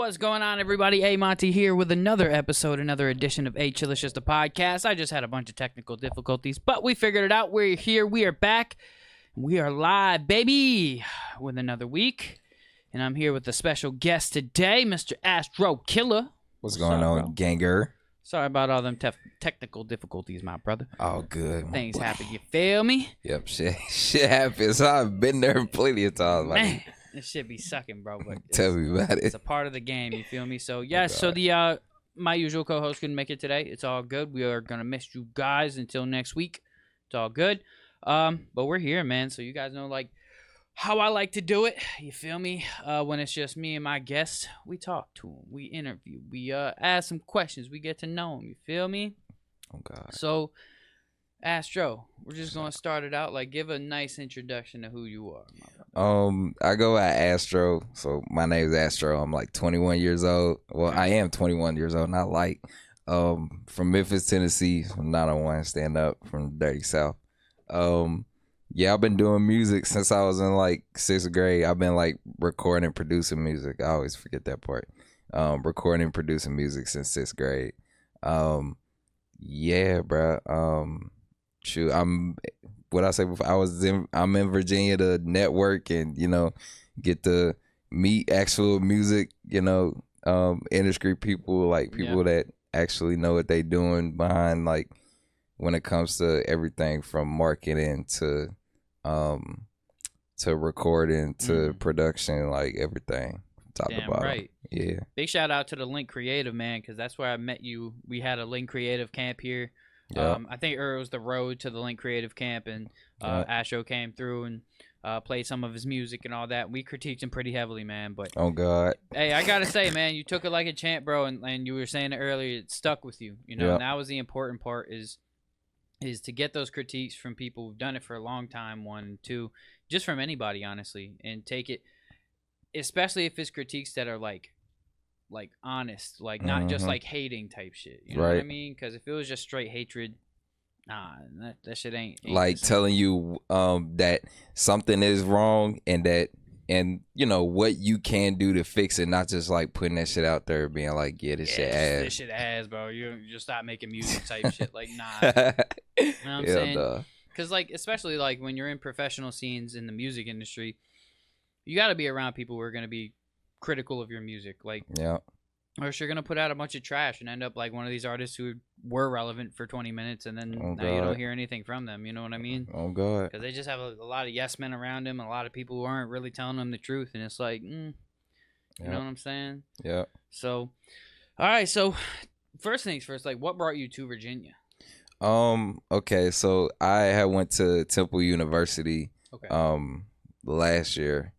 What's going on, everybody? Hey, Montie here with another episode, another edition of Kxlla, just a podcast. I just had a bunch of technical difficulties, but we figured it out. We're here. We are back. We are live, baby, with another week. And I'm here with a special guest today, Mr. Astro Kxlla. What's going on, ganger? Sorry about all them technical difficulties, my brother. Oh, good. Things happen, you feel me? Yep, shit happens. I've been there plenty of times. Man, this shit be sucking, bro. But tell me about it. It's a part of the game, you feel me? So, yeah, so the my usual co-host couldn't make it today. It's all good. We are going to miss you guys until next week. It's all good. But we're here, man. So you guys know, like, how I like to do it. You feel me? When it's just me and my guests, we talk to them. We interview. We ask some questions. We get to know them. You feel me? Oh, God. So, Astro, we're just going to start it out. Like, give a nice introduction to who you are. I go at Astro. So my name is Astro. I'm like 21 years old. Well, I am 21 years old, not like. From Memphis, Tennessee, from 901, stand up from Dirty South. Yeah, I've been doing music since I was in like 6th grade. I've been like recording, producing music. I always forget that part. Recording, producing music since 6th grade. Yeah, bro. Shoot, what I say before, I'm in Virginia to network and, you know, get to meet actual music, you know, industry people, like people that actually know what they doing behind, like, when it comes to everything from marketing to recording to production, like everything. Top to bottom. Right. Yeah. Big shout out to the Link Creative, man, because that's where I met you. We had a Link Creative camp here. I think it was the road to the Link Creative camp, and Astro came through and played some of his music and all that. We critiqued him pretty heavily, man. But oh, God. Hey, I gotta say, man, you took it like a champ, bro, and you were saying it earlier, it stuck with you. You know, and that was the important part is to get those critiques from people who've done it for a long time, one, two, just from anybody, honestly, and take it, especially if it's critiques that are like honest, like not just like hating type shit. You know what I mean? Because if it was just straight hatred, nah, that shit ain't like telling you that something is wrong and you know what you can do to fix it, not just like putting that shit out there being like, yeah, this shit ass. This shit ass, bro. You just stop making music type shit. Like, nah. You know what I'm saying? Because like, especially like when you're in professional scenes in the music industry, you got to be around people who are going to be critical of your music, like, or else you're gonna put out a bunch of trash and end up like one of these artists who were relevant for 20 minutes and then now you don't hear anything from them. You know what I mean? Oh, God. Because they just have a lot of yes men around them, a lot of people who aren't really telling them the truth, and it's like, you know what I'm saying? Yeah. So, all right. So, first things first, like, what brought you to Virginia? Okay, so I had went to Temple University last year.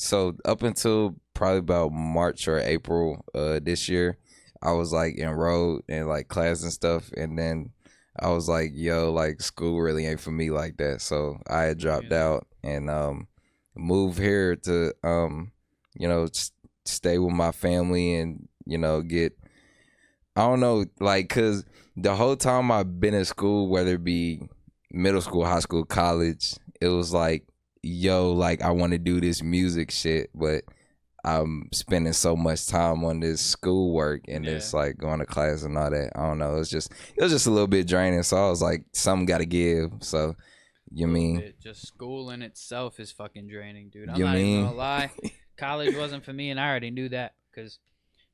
So up until probably about March or April this year, I was like enrolled in like class and stuff, and then I was like, yo, like school really ain't for me like that. So I had dropped out and moved here to you know, stay with my family and, you know, get, I don't know, like, cause the whole time I've been in school, whether it be middle school, high school, college, it was like, yo, like, I want to do this music shit, but I'm spending so much time on this schoolwork and it's like going to class and all that. I don't know. It was just a little bit draining. So I was like, something got to give. So you mean just school in itself is fucking draining, dude. I'm not even gonna lie. College wasn't for me, and I already knew that because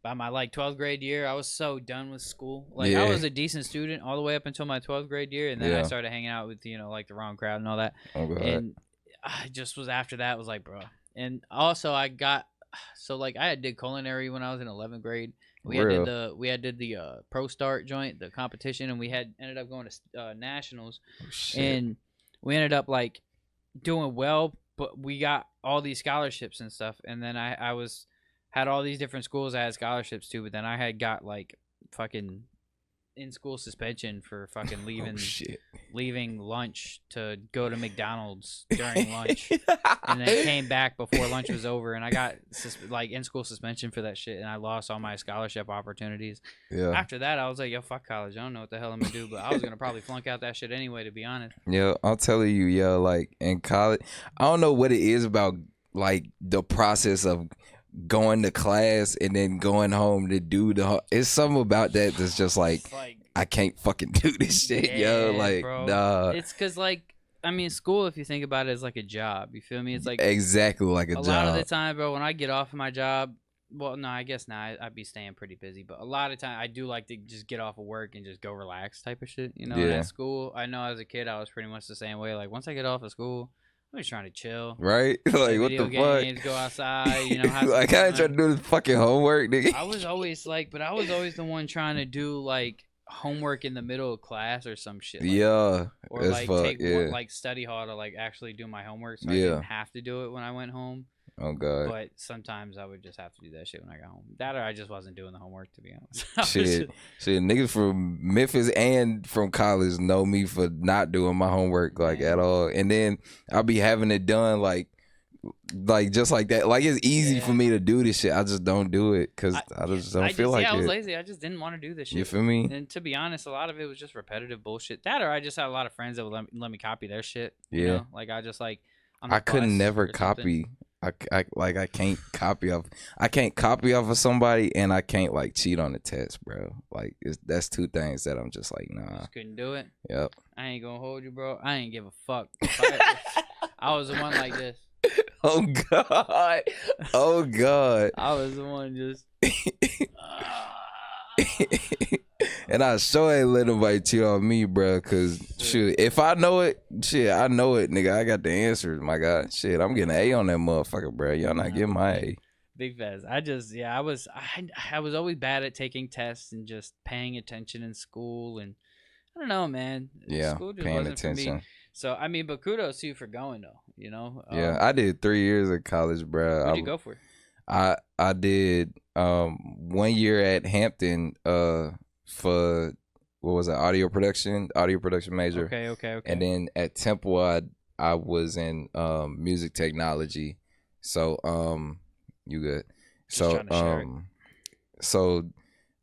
by my like 12th grade year, I was so done with school. Like I was a decent student all the way up until my 12th grade year, and then I started hanging out with, you know, like the wrong crowd and all that. Oh, God. And I just was after that was like, bro. And also I did culinary when I was in 11th grade. We had did the pro start joint, the competition, and we ended up going to nationals. And we ended up like doing well, but we got all these scholarships and stuff. And then I had all these different schools I had scholarships to, but then I had got like fucking in school suspension for fucking leaving lunch to go to McDonald's during lunch, and then came back before lunch was over, and I got like in school suspension for that shit, and I lost all my scholarship opportunities. After that, I was like, yo, fuck college. I don't know what the hell I'm gonna do, but I was gonna probably flunk out that shit anyway, to be honest. I'm telling you, like in college, I don't know what it is about like the process of going to class and then going home to do it's something about that that's just like I can't fucking do this shit, yo. Like, bro. nah. It's because, like, I mean, school, if you think about it, is like a job. You feel me? It's like exactly like a job. A lot of the time, bro, when I get off of my job, well, no, I guess not. I'd be staying pretty busy. But a lot of time, I do like to just get off of work and just go relax type of shit. You know, and at school, I know as a kid, I was pretty much the same way. Like, once I get off of school, I'm just trying to chill. Right? Like, what the games, fuck? Go outside, you know. Have like, I ain't trying to do this fucking homework, nigga. I was always the one trying to do, like, homework in the middle of class or some shit. Like or, like, take one, like, study hall to, like, actually do my homework so I didn't have to do it when I went home. Oh, God. But sometimes I would just have to do that shit when I got home. That or I just wasn't doing the homework, to be honest. Shit, niggas from Memphis and from college know me for not doing my homework, like, at all. And then I'll be having it done, like just like that. Like, it's easy for me to do this shit. I just don't do it because I just don't feel like it. I was lazy. I just didn't want to do this shit. You feel me? And to be honest, a lot of it was just repetitive bullshit. That or I just had a lot of friends that would let me copy their shit. You know? Like, I just, like, I could never copy. I can't copy off. I can't copy off of somebody, and I can't, like, cheat on the test, bro. Like, that's two things that I'm just like, nah. Just couldn't do it. Yep. I ain't gonna hold you, bro. I ain't give a fuck. I was the one like this. Oh God. Oh God. I was the one just. And I sure ain't let nobody cheat on me, bro. Cause shit, if I know it, shit, I know it, nigga. I got the answers, my God. Shit, I'm getting an A on that motherfucker, bro. Y'all not getting my A. Big fast. I was always bad at taking tests and just paying attention in school, and I don't know, man. Yeah, school just paying wasn't attention. For me. So I mean, but kudos to you for going though. You know. Yeah, I did 3 years of college, bro. What'd you go for? I did 1 year at Hampton for what was it, audio production major. Okay. And then at Temple I was in music technology. So you good. So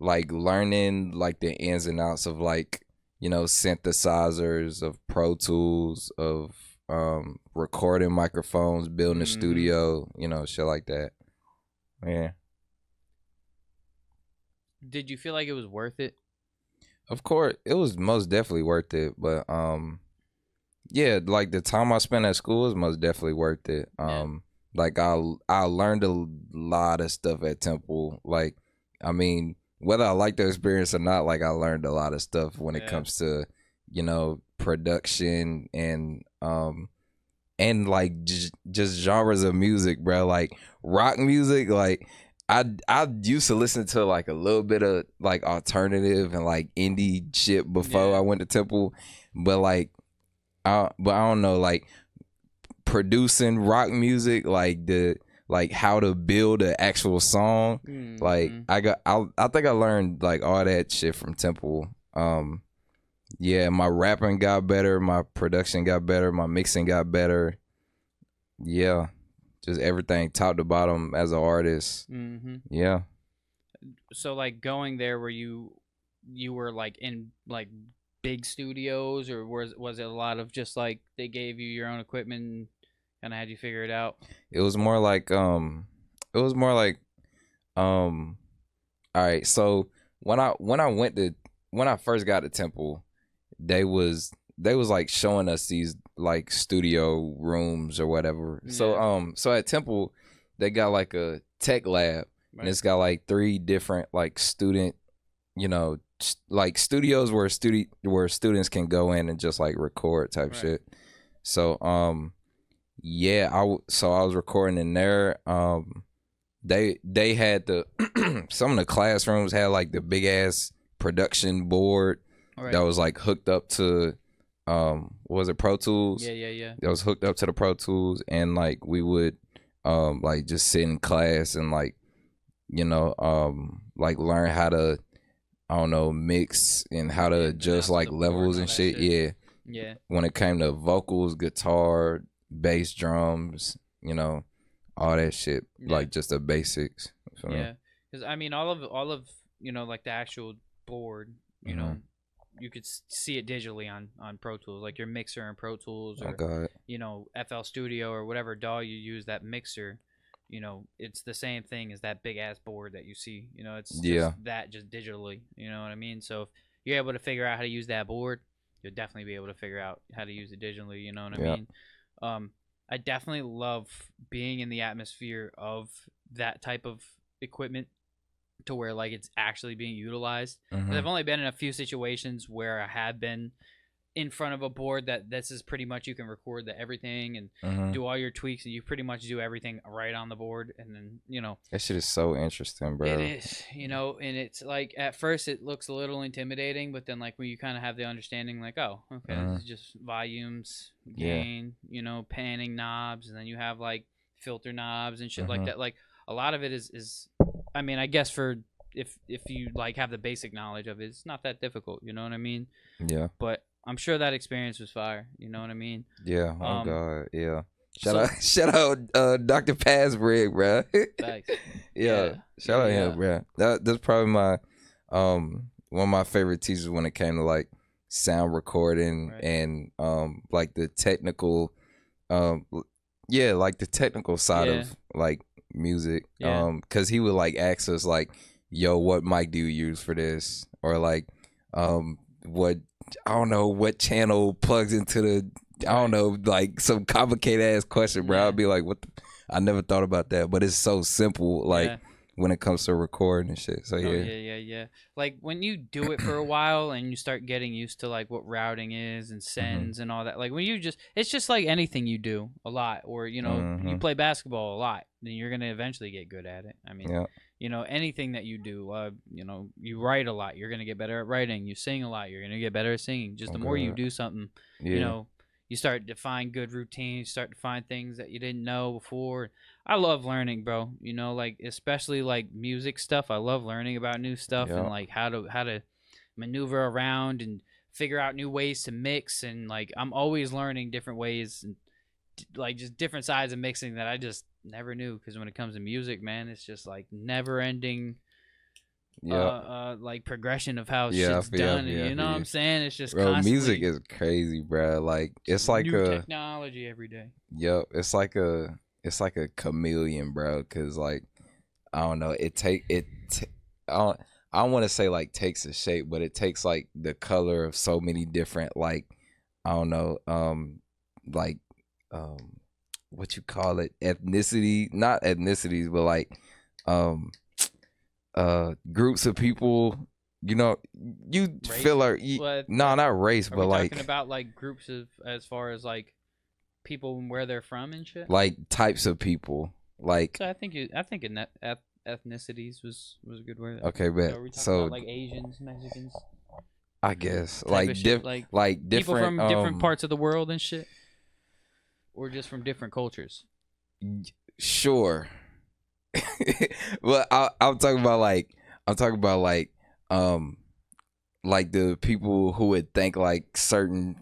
like learning like the ins and outs of, like, you know, synthesizers, of Pro Tools, of recording microphones, building a studio, you know, shit like that. Yeah. Did you feel like it was worth it? Of course, it was most definitely worth it, but yeah, like the time I spent at school is most definitely worth it. Like I learned a lot of stuff at Temple. Like, I mean, whether I like the experience or not, like I learned a lot of stuff when it comes to, you know, production and like just genres of music, bro. Like rock music, like I used to listen to like a little bit of like alternative and like indie shit before I went to Temple, but like I don't know, like producing rock music, like how to build an actual song. Like I think I learned like all that shit from Temple. Yeah, my rapping got better, my production got better, my mixing got better. Yeah, just everything top to bottom as an artist. Yeah. So like going there, were you were like in like big studios, or was it a lot of just like they gave you your own equipment and kind of had you figure it out? It was more like all right, so when I first got to Temple, they was like showing us these like studio rooms or whatever. So at Temple they got like a tech lab, and it's got like 3 different like student, you know, like studios where students can go in and just like record type shit. So yeah, I was recording in there. They had the some of the classrooms had like the big ass production board that was like hooked up to what was it, Pro Tools? Yeah. That was hooked up to the Pro Tools, and like we would like just sit in class and like, you know, like learn how to, I don't know, mix and how to adjust like levels and shit. Yeah. When it came to vocals, guitar, bass, drums, you know, all that shit, like just the basics. Yeah, because I mean, all of you know, like the actual board, you know, you could see it digitally on Pro Tools, like your mixer in Pro Tools, or you know, FL Studio or whatever DAW you use, that mixer, you know, it's the same thing as that big ass board that you see. You know, it's Yeah. just that, just digitally. You know what I mean? So if you're able to figure out how to use that board, you'll definitely be able to figure out how to use it digitally. You know what I Yeah. mean? I definitely love being in the atmosphere of that type of equipment to where like it's actually being utilized. 'Cause I've only been in a few situations where I have been in front of a board that this is pretty much you can record everything and do all your tweaks, and you pretty much do everything right on the board. And then, you know, That shit is so interesting, bro. it is, you know, and it's like at first it looks a little intimidating, but then like when you kind of have the understanding, like, oh, okay, this is just volumes, gain, you know, panning knobs, and then you have like filter knobs and shit like that. Like a lot of it is, I mean, I guess for if you like have the basic knowledge of it, it's not that difficult. You know what I mean? Yeah. But I'm sure that experience was fire. You know what I mean? Yeah. Oh God. Yeah. Shout out, Dr. Pazbrig, bro. Thanks. Yeah. Shout out him, bro. That's probably my one of my favorite teachers when it came to like sound recording and like the technical like the technical side of like music. Cause he would like ask us like, yo, what mic do you use for this? Or like what, I don't know, what channel plugs into the, I don't know, like some complicated ass question, bro. I'd be like, what I never thought about that, but it's so simple, like when it comes to recording and shit. So yeah. Like when you do it for a while and you start getting used to like what routing is and sends and all that, like when you just, it's just like anything you do a lot, or you know, you play basketball a lot, then you're gonna eventually get good at it. I mean, you know, anything that you do, you know, you write a lot, you're gonna get better at writing. You sing a lot, you're gonna get better at singing. Just the more you do something, you know, you start to find good routines, start to find things that you didn't know before. I love learning, bro. You know, like especially like music stuff. I love learning about new stuff and like how to maneuver around and figure out new ways to mix. And like I'm always learning different ways and like just different sides of mixing that I just never knew. Because when it comes to music, man, it's just like never ending. Like progression of how shit's done. You know what I'm saying? It's just bro, music is crazy, bro. Like it's like new technology every day. Yep, it's like a chameleon, bro. Cause like I don't know, I don't want to say like takes a shape, but it takes like the color of so many different like I don't know, like what you call it, ethnicity, not ethnicities, but like groups of people, you know, you race? Feel like no, not race, but like talking about like groups of as far as like people and where they're from and shit, like types of people, like so I think ethnicities was a good word. Okay, but so about like Asians, Mexicans, I guess like like different people from different parts of the world and shit, or just from different cultures. Sure. Well, I'm talking about like the people who would think like certain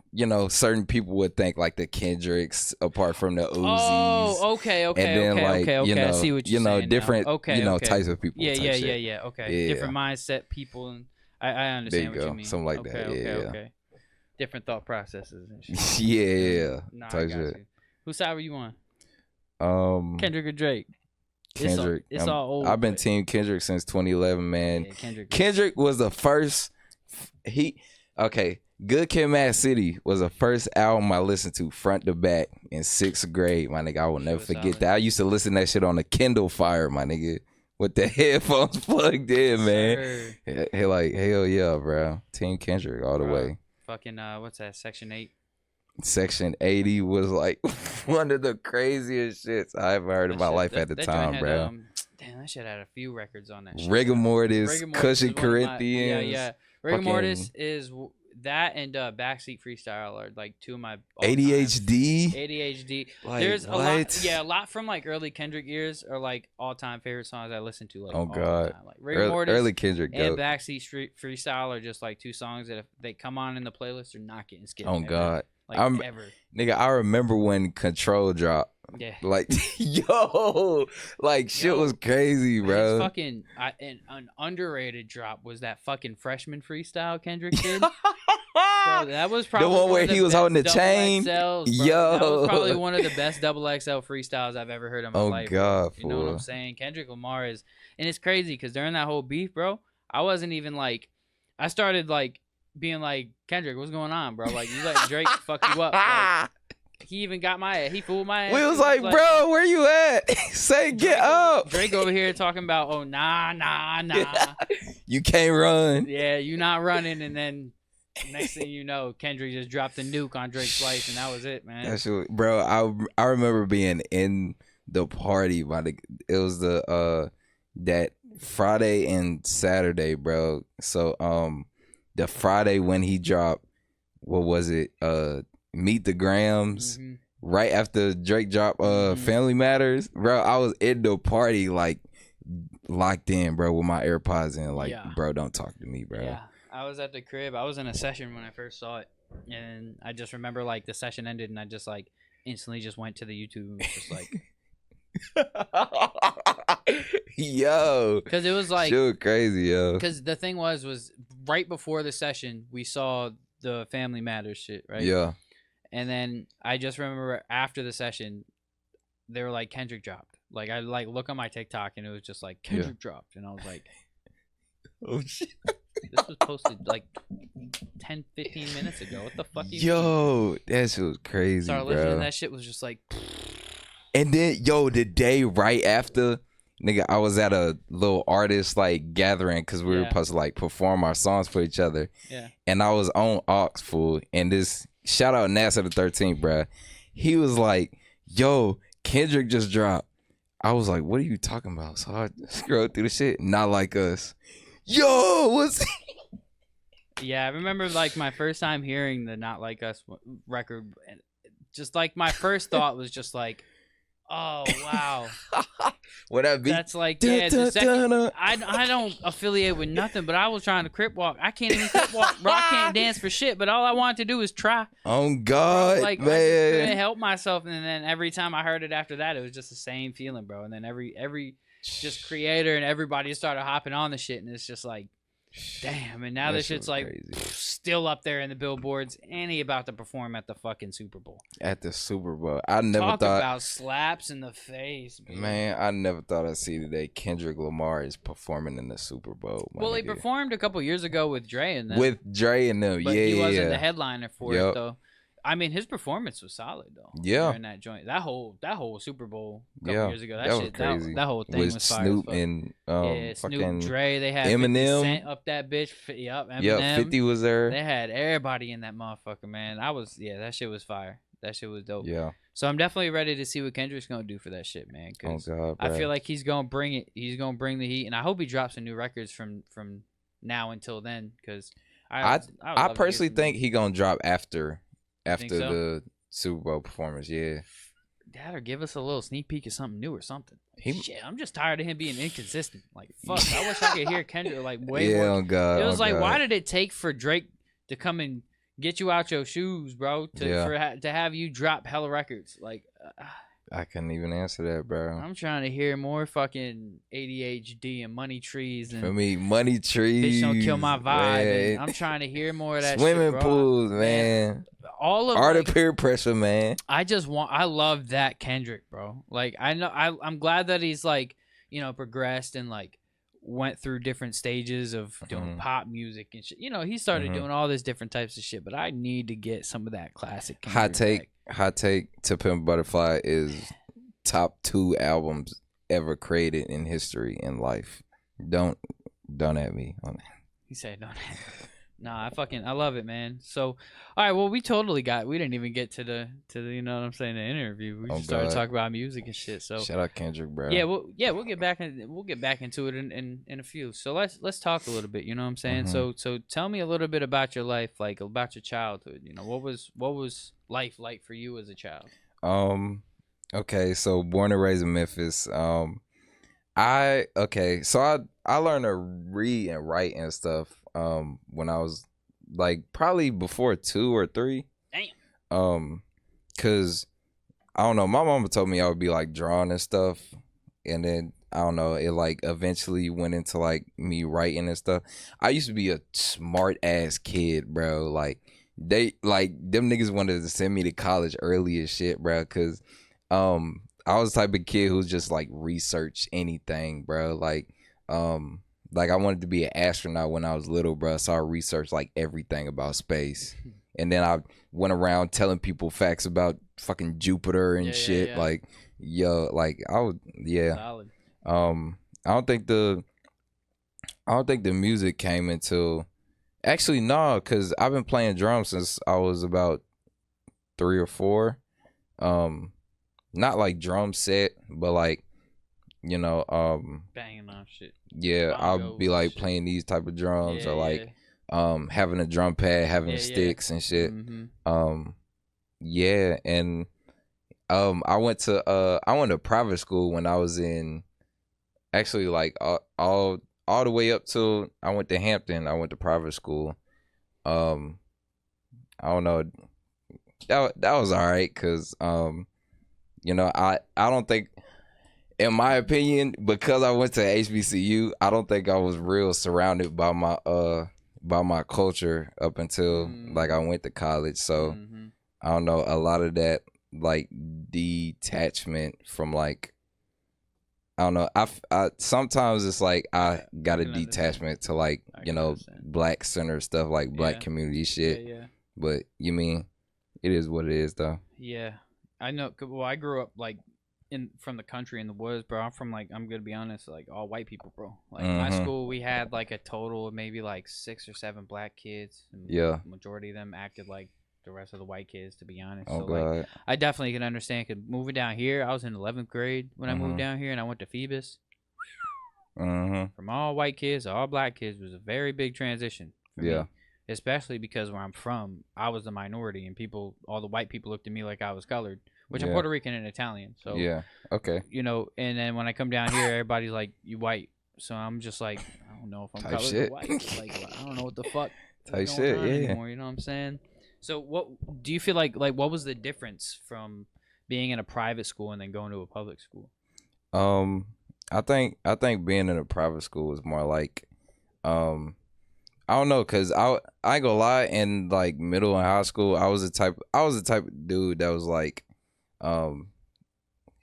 people would think like the Kendricks apart from the Uzis. Oh, okay. And then okay. I see what you're saying different now. types of people. Yeah. Okay. Yeah. Different mindset people, and I understand what you mean. Something like that. Okay. Different thought processes and shit. Yeah. Nah, type shit. Whose side were you on? Kendrick or Drake? Kendrick. It's all old. I've been Team Kendrick since 2011, man. Yeah, Kendrick was the first. Good Kid, Mad City was the first album I listened to front to back in 6th grade, my nigga. I will never forget that. I used to listen to that shit on the Kindle Fire, my nigga, with the headphones plugged in, man. Hell yeah, bro. Team Kendrick all the way. Fucking what's that? Section 8. Section 80 was like one of the craziest shits I ever heard in my life at the time, bro. Damn, that shit had a few records on that shit. Rigor Mortis, Cushion Corinthians. Yeah. Rigor Mortis is that, and Backseat Freestyle are like two of my ADHD. Like, there's a lot from like early Kendrick years are like all time favorite songs I listen to. Like, oh god, the time. Like Rigor Mortis, early Kendrick and Backseat Freestyle are just like two songs that if they come on in the playlist, they're not getting skipped. Oh god, ever. Nigga, I remember when Control dropped. Yeah. Like, yo, like shit was crazy, bro. Fucking an underrated drop was that fucking Freshman freestyle Kendrick did. Bro, that was probably the one where he was holding the chain. XLs, Yo, that was probably one of the best double XL freestyles I've ever heard in my life. God, you know what I'm saying? Kendrick Lamar is, and it's crazy because during that whole beef, bro, I wasn't even like, I started like being like, Kendrick, what's going on, bro? Like, you let Drake fuck you up. Like, he even got my ass. He fooled my ass. We was like, bro, where you at? Say, get up. Drake over here talking about, oh, nah. Yeah. You can't run. Yeah, you not running. And then next thing you know, Kendrick just dropped a nuke on Drake's life, and that was it, man. That's what, bro. I remember being in the party it was that Friday and Saturday, bro. So the Friday when he dropped, what was it? Meet the Grams. Mm-hmm. Right after Drake dropped Family Matters, bro. I was in the party like locked in, bro, with my AirPods in. Like, bro, don't talk to me, bro. Yeah, I was at the crib. I was in a session when I first saw it, and I just remember like the session ended, and I just like instantly just went to the YouTube and was just like, yo, because it was like crazy, yo. Because the thing was right before the session we saw the Family Matters shit, right? Yeah. And then I just remember after the session, they were like, Kendrick dropped. Like, I like look on my TikTok and it was just like, Kendrick dropped. And I was like, oh shit. This was posted like 10, 15 minutes ago. What the fuck? Yo, that shit was crazy, started bro. listening to that shit was just like. And then, yo, the day right after, nigga, I was at a little artist like gathering because we were supposed to like perform our songs for each other. Yeah. And I was on Aux, fool, and this. Shout out NASA the 13th, bro. He was like, yo, Kendrick just dropped. I was like, what are you talking about? So I scrolled through the shit. Not Like Us. Yo, what's Yeah, I remember like my first time hearing the Not Like Us record. And just like my first thought was just like, oh, wow. What that be? That's like, yeah, it's a second. I don't affiliate with nothing, but I was trying to crip walk. I can't even crip walk, bro. I can't dance for shit, but all I wanted to do was try. Oh, God, bro, like, man. I couldn't help myself, and then every time I heard it after that, it was just the same feeling, bro. And then every just creator and everybody started hopping on the shit, and it's just like, damn. And now this shit's like still up there in the billboards, and he about to perform at the fucking Super Bowl. At the Super Bowl. I never Talk thought about slaps in the face, man. I never thought I'd see today Kendrick Lamar is performing in the Super Bowl. Well, he performed a couple years ago with Dre and them. With Dre and them, but he wasn't the headliner for it though. I mean, his performance was solid though. Yeah, during that joint, that whole Super Bowl a couple years ago, that shit, was crazy. That whole thing was fire. Snoop and Snoop, Dre, they had Eminem 50 Cent up that bitch. Eminem. Yeah, 50 was there. They had everybody in that motherfucker, man. That shit was fire. That shit was dope. Yeah. So I'm definitely ready to see what Kendrick's gonna do for that shit, man. Oh God, I feel like he's gonna bring it. He's gonna bring the heat, and I hope he drops some new records from now until then. Because I personally think he gonna drop after the Super Bowl performance. Yeah. Dad, or give us a little sneak peek of something new or something. Shit, I'm just tired of him being inconsistent. Like, fuck, I wish I could hear Kendrick like way more. Oh God, it was like, why did it take for Drake to come and get you out your shoes, bro, to have you drop hella records? Like, I couldn't even answer that, bro. I'm trying to hear more fucking ADHD and Money Trees. And for me, Money Trees. Bitch Don't Kill My Vibe. And I'm trying to hear more of that Swimming shit, pools, man. All of Art of Peer Pressure, man. I love that Kendrick, bro. Like, I'm glad that he's like, progressed and like went through different stages of doing pop music and shit. He started doing all this different types of shit, but I need to get some of that classic Kendrick Hot take, To Pimp a Butterfly is top 2 albums ever created in history and life. Don't at me on that. He said don't at me. Nah, I love it, man. So, all right, well, we didn't even get to the you know what I'm saying, the interview. We just started talking about music and shit. So shout out Kendrick, bro. Yeah, we'll get back into it in a few. So let's talk a little bit. You know what I'm saying? So tell me a little bit about your life, like about your childhood. What was life like for you as a child? Okay, so born and raised in Memphis. I learned to read and write and stuff when I was like probably before 2 or 3. Damn. Cause I don't know, my mama told me I would be like drawing and stuff, and then I don't know, it like eventually went into like me writing and stuff. I used to be a smart ass kid, bro. Like they like them niggas wanted to send me to college early as shit, bro, cuz I was the type of kid who's just like research anything, bro. Like I wanted to be an astronaut when I was little, bro. So I researched like everything about space. And then I went around telling people facts about fucking Jupiter and shit. Like, yo, like I would, yeah. Solid. I don't think the music came until actually no, cause I've been playing drums since I was about 3 or 4. Not like drum set, but like, you know, banging on shit. Yeah, I'll be like playing these type of drums or like having a drum pad, having sticks and shit. Yeah, and I went to private school when I was in actually like all the way up till I went to Hampton. I went to private school. I don't know. That was all right cuz you know, I don't think, in my opinion, because I went to HBCU, I don't think I was real surrounded by my culture up until like I went to college. So I don't know, a lot of that like detachment from like, I don't know. I sometimes it's like I got a detachment to like, you know, black center stuff, like black community shit. But you mean it is what it is though. Yeah. I know. Well, I grew up like from the country in the woods, bro. I'm from like, I'm gonna be honest, like all white people, bro. Like my school, we had like a total of maybe like 6 or 7 black kids. And majority of them acted like the rest of the white kids, to be honest. Oh, so God. like, I definitely can understand. Cause moving down here, I was in 11th grade when I moved down here, and I went to Phoebus. From all white kids to all black kids was a very big transition for me. Especially because where I'm from, I was the minority, and all the white people looked at me like I was colored, which I'm Puerto Rican and Italian. So okay. You know, and then when I come down here, everybody's like, "You white," so I'm just like, I don't know if I'm Type colored shit. or white. Like, I don't know what the fuck Type is shit, going on yeah. anymore. You know what I'm saying? So, what do you feel like? Like, what was the difference from being in a private school and then going to a public school? I think being in a private school was more like, I don't know, cause I ain't gonna lie, in like middle and high school, I was the type of dude that was like, I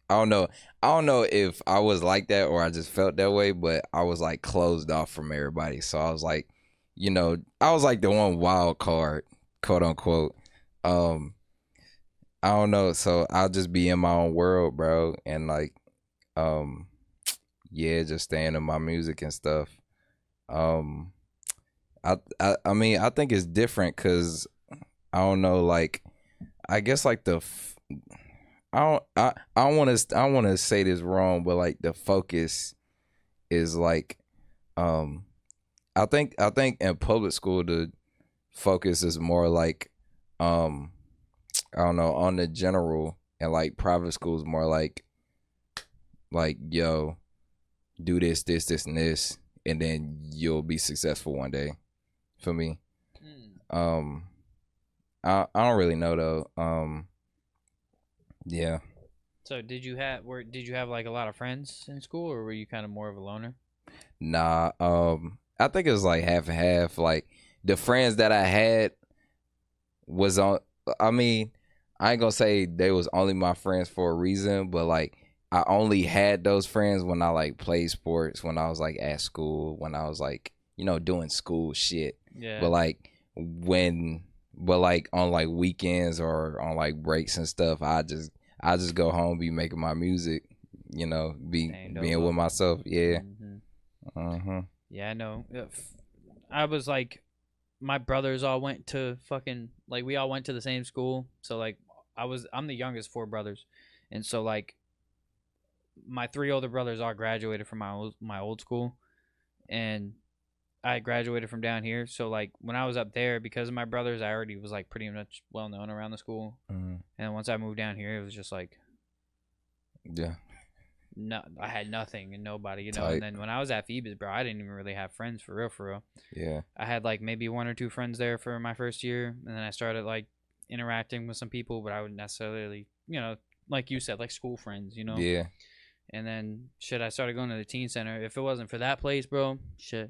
don't know if I was like that or I just felt that way, but I was like closed off from everybody. So I was like, you know, I was like the one wild card, quote unquote. I don't know, so I'll just be in my own world, bro, and like, yeah, just staying in my music and stuff. I mean, I think it's different because I don't know, like, I guess like I don't want to say this wrong, but like the focus is like, I think in public school the focus is more like, I don't know, on the general, and like private school is more like yo, do this, and this, and then you'll be successful one day. For me, I don't really know though. Yeah. So did you have like a lot of friends in school, or were you kind of more of a loner? Nah. I think it was like half and half. Like the friends that I had was on. I mean, I ain't gonna say they was only my friends for a reason, but like I only had those friends when I like played sports, when I was like at school, when I was like, you know, doing school shit. Yeah. But like on like weekends or on like breaks and stuff, I just go home, be making my music, you know, being with myself. Yeah. Yeah, I know. I was like, my brothers all went to fucking, like, we all went to the same school. So like, I'm the youngest 4 brothers, and so like, my 3 older brothers all graduated from my old school, and I graduated from down here. So like, when I was up there, because of my brothers, I already was like pretty much well known around the school. And once I moved down here, it was just like, no, I had nothing and nobody, you know. And then when I was at Phoebus, bro, I didn't even really have friends for real. Yeah. I had like maybe 1 or 2 friends there for my first year, and then I started like interacting with some people, but I wouldn't necessarily, you know, like you said, like school friends, you know. Yeah. And then shit, I started going to the teen center. If it wasn't for that place, bro, shit,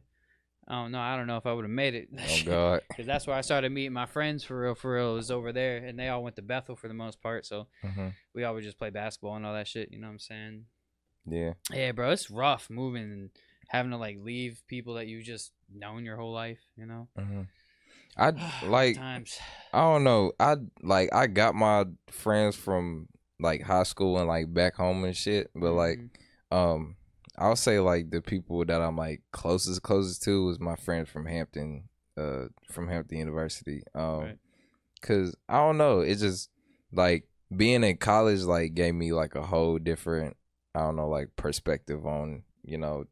I don't know if I would have made it. Oh God. Because that's where I started meeting my friends for real. For real, it was over there, and they all went to Bethel for the most part. So we all would just play basketball and all that shit. You know what I'm saying? Yeah. Yeah, bro, it's rough moving and having to like leave people that you just known your whole life. You know? I like times. I don't know. I got my friends from like high school and like back home and shit, but like I'll say like the people that I'm like closest to was my friends from Hampton University. Right. Cause I don't know, it's just like being in college like gave me like a whole different, I don't know, like perspective on, you know,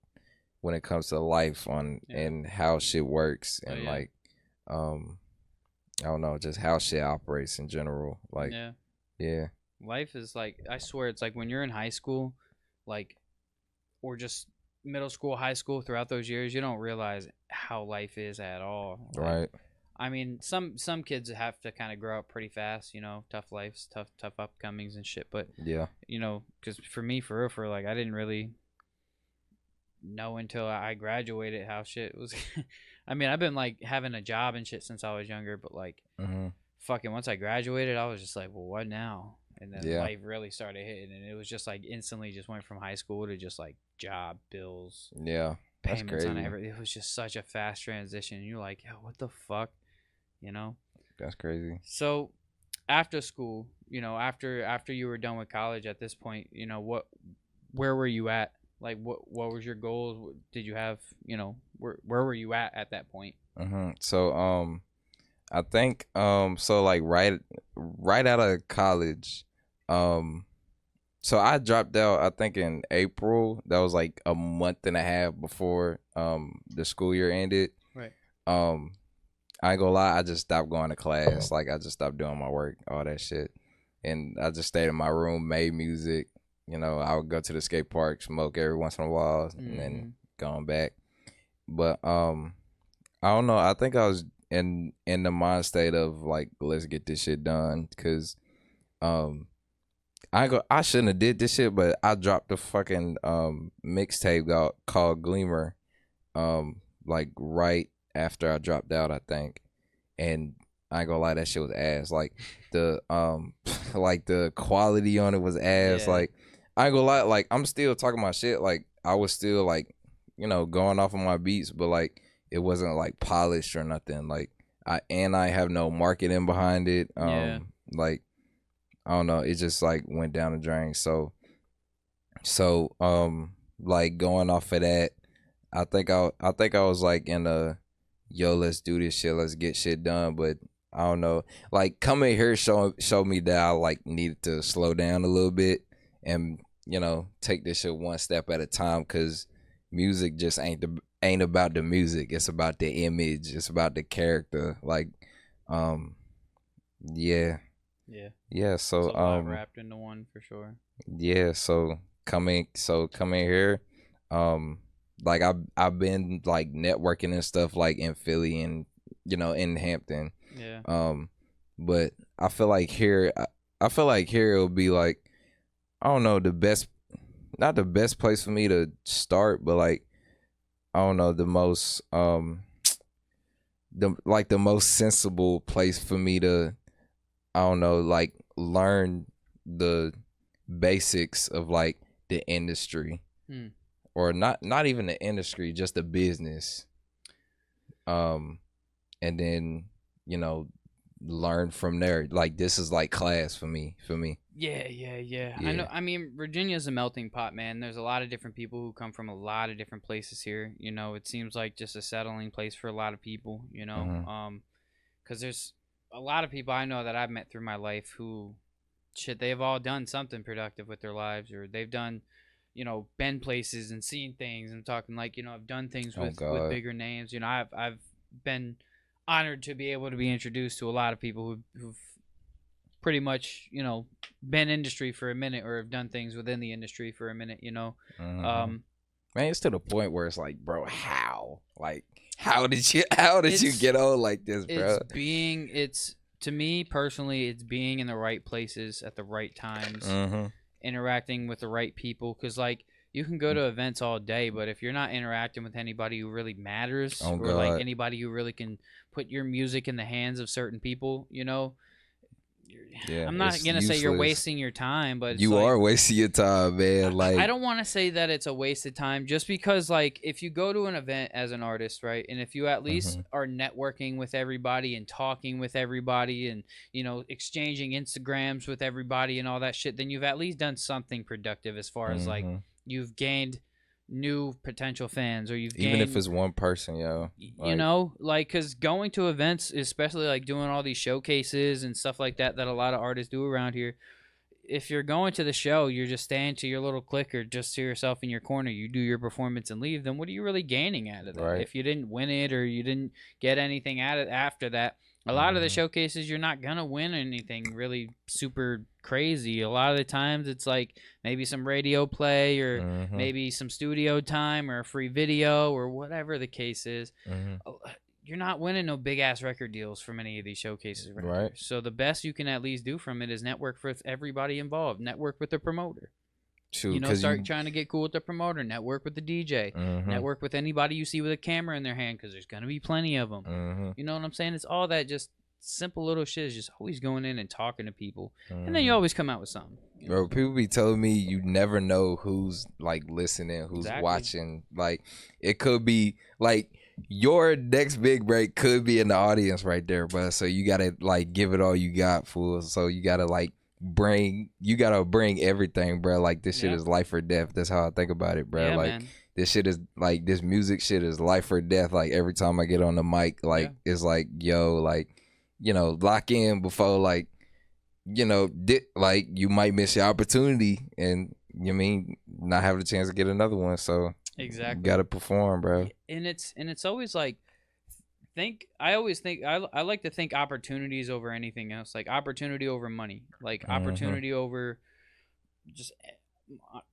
when it comes to life on and how shit works and like I don't know, just how shit operates in general. Like yeah. Life is like, I swear, it's like when you're in high school, like, or just middle school, high school, throughout those years, you don't realize how life is at all. Like, right. I mean, some kids have to kind of grow up pretty fast, you know, tough lives, tough upcomings and shit. But yeah, you know, because for me, for real, for like, I didn't really know until I graduated how shit was. I mean, I've been like having a job and shit since I was younger, but like, fucking once I graduated, I was just like, well, what now? And then life really started hitting, and it was just like instantly just went from high school to just like job, bills, payments on everything. It was just such a fast transition. And you're like, yo, what the fuck, you know? That's crazy. So after school, you know, after you were done with college, at this point, you know, where were you at? Like, what was your goals? Did you have, you know, where were you at that point? So I think so like right out of college, so I dropped out I think in April. That was like a month and a half before the school year ended. Right. I ain't gonna lie, I just stopped going to class. Like I just stopped doing my work, all that shit, and I just stayed in my room, made music. You know, I would go to the skate park, smoke every once in a while, and then going back. But I don't know. I think I was in the mind state of like, let's get this shit done, because I shouldn't have did this shit, but I dropped a fucking mixtape called Gleamer, like right after I dropped out, I think, and I ain't gonna lie, that shit was ass. Like the like the quality on it was ass. Like I ain't gonna lie, like I'm still talking my shit. Like I was still like, you know, going off of my beats, but like it wasn't like polished or nothing. Like I have no marketing behind it. Like I don't know, it just like went down the drain. So like going off of that, I think I was like in a yo, let's do this shit, let's get shit done. But I don't know, like coming here showed me that I like needed to slow down a little bit and, you know, take this shit one step at a time, because music just ain't about the music. It's about the image. It's about the character. Like, yeah. So it's a lot wrapped into one for sure. Yeah. So coming here, like I've been like networking and stuff like in Philly and, you know, in Hampton. Yeah. But I feel like here it'll be like, I don't know, not the best place for me to start, but like, I don't know, the most the most sensible place for me to, I don't know, like learn the basics of like the industry. Or not even the industry, just the business. And then, you know, learn from there. Like this is like class for me. Yeah. I know. I mean, Virginia's a melting pot, man. There's a lot of different people who come from a lot of different places here. You know, it seems like just a settling place for a lot of people, you know. Because there's a lot of people I know that I've met through my life who, shit, they've all done something productive with their lives, or they've done, you know, been places and seen things. And talking like, you know, I've done things with bigger names. You know, I've been honored to be able to be introduced to a lot of people who've pretty much, you know, been industry for a minute, or have done things within the industry for a minute, you know. Man, it's to the point where it's like, bro, how did you get on like this, bro? It's to me personally, it's being in the right places at the right times. interacting with the right people, because like you can go to events all day, but if you're not interacting with anybody who really matters, or like anybody who really can put your music in the hands of certain people, you know, I'm not gonna say you're wasting your time, but you are wasting your time, man. Like, I don't want to say that it's a waste of time, just because like if you go to an event as an artist, right, and if you at least are networking with everybody and talking with everybody and, you know, exchanging Instagrams with everybody and all that shit, then you've at least done something productive as far as like you've gained new potential fans, or you've gained, even if it's one person, yo, like, you know, like, because going to events, especially like doing all these showcases and stuff like that a lot of artists do around here, if you're going to the show, you're just staying to your little clique or just to yourself in your corner, you do your performance and leave, then what are you really gaining out of that? Right. If you didn't win it or you didn't get anything out of it after that, a lot of the showcases, you're not going to win anything really super crazy. A lot of the times it's like maybe some radio play or maybe some studio time or a free video or whatever the case is. You're not winning no big-ass record deals from any of these showcases right here. So the best you can at least do from it is network with everybody involved. Network with the promoter. True, you know, start trying to get cool with the promoter. Network with the DJ. Network with anybody you see with a camera in their hand, because there's going to be plenty of them. You know what I'm saying? It's all that just simple little shit is just always going in and talking to people. And then you always come out with something. Bro, people be telling me you never know who's, like, listening, who's watching. Like, it could be, like, your next big break could be in the audience right there, bro. So you got to, like, give it all you got, fool. So you got to, like, bring everything, bro. Like, this shit is life or death. That's how I think about it, bro. Like, man. This shit is, like, this music shit is life or death. Like, every time I get on the mic, like, it's like, yo, like, you know, lock in before, like, you know, like, you might miss your opportunity and, you mean, not have the chance to get another one. So exactly, you gotta perform, bro. And it's always like, I like to think opportunities over anything else. Like opportunity over money, like opportunity over just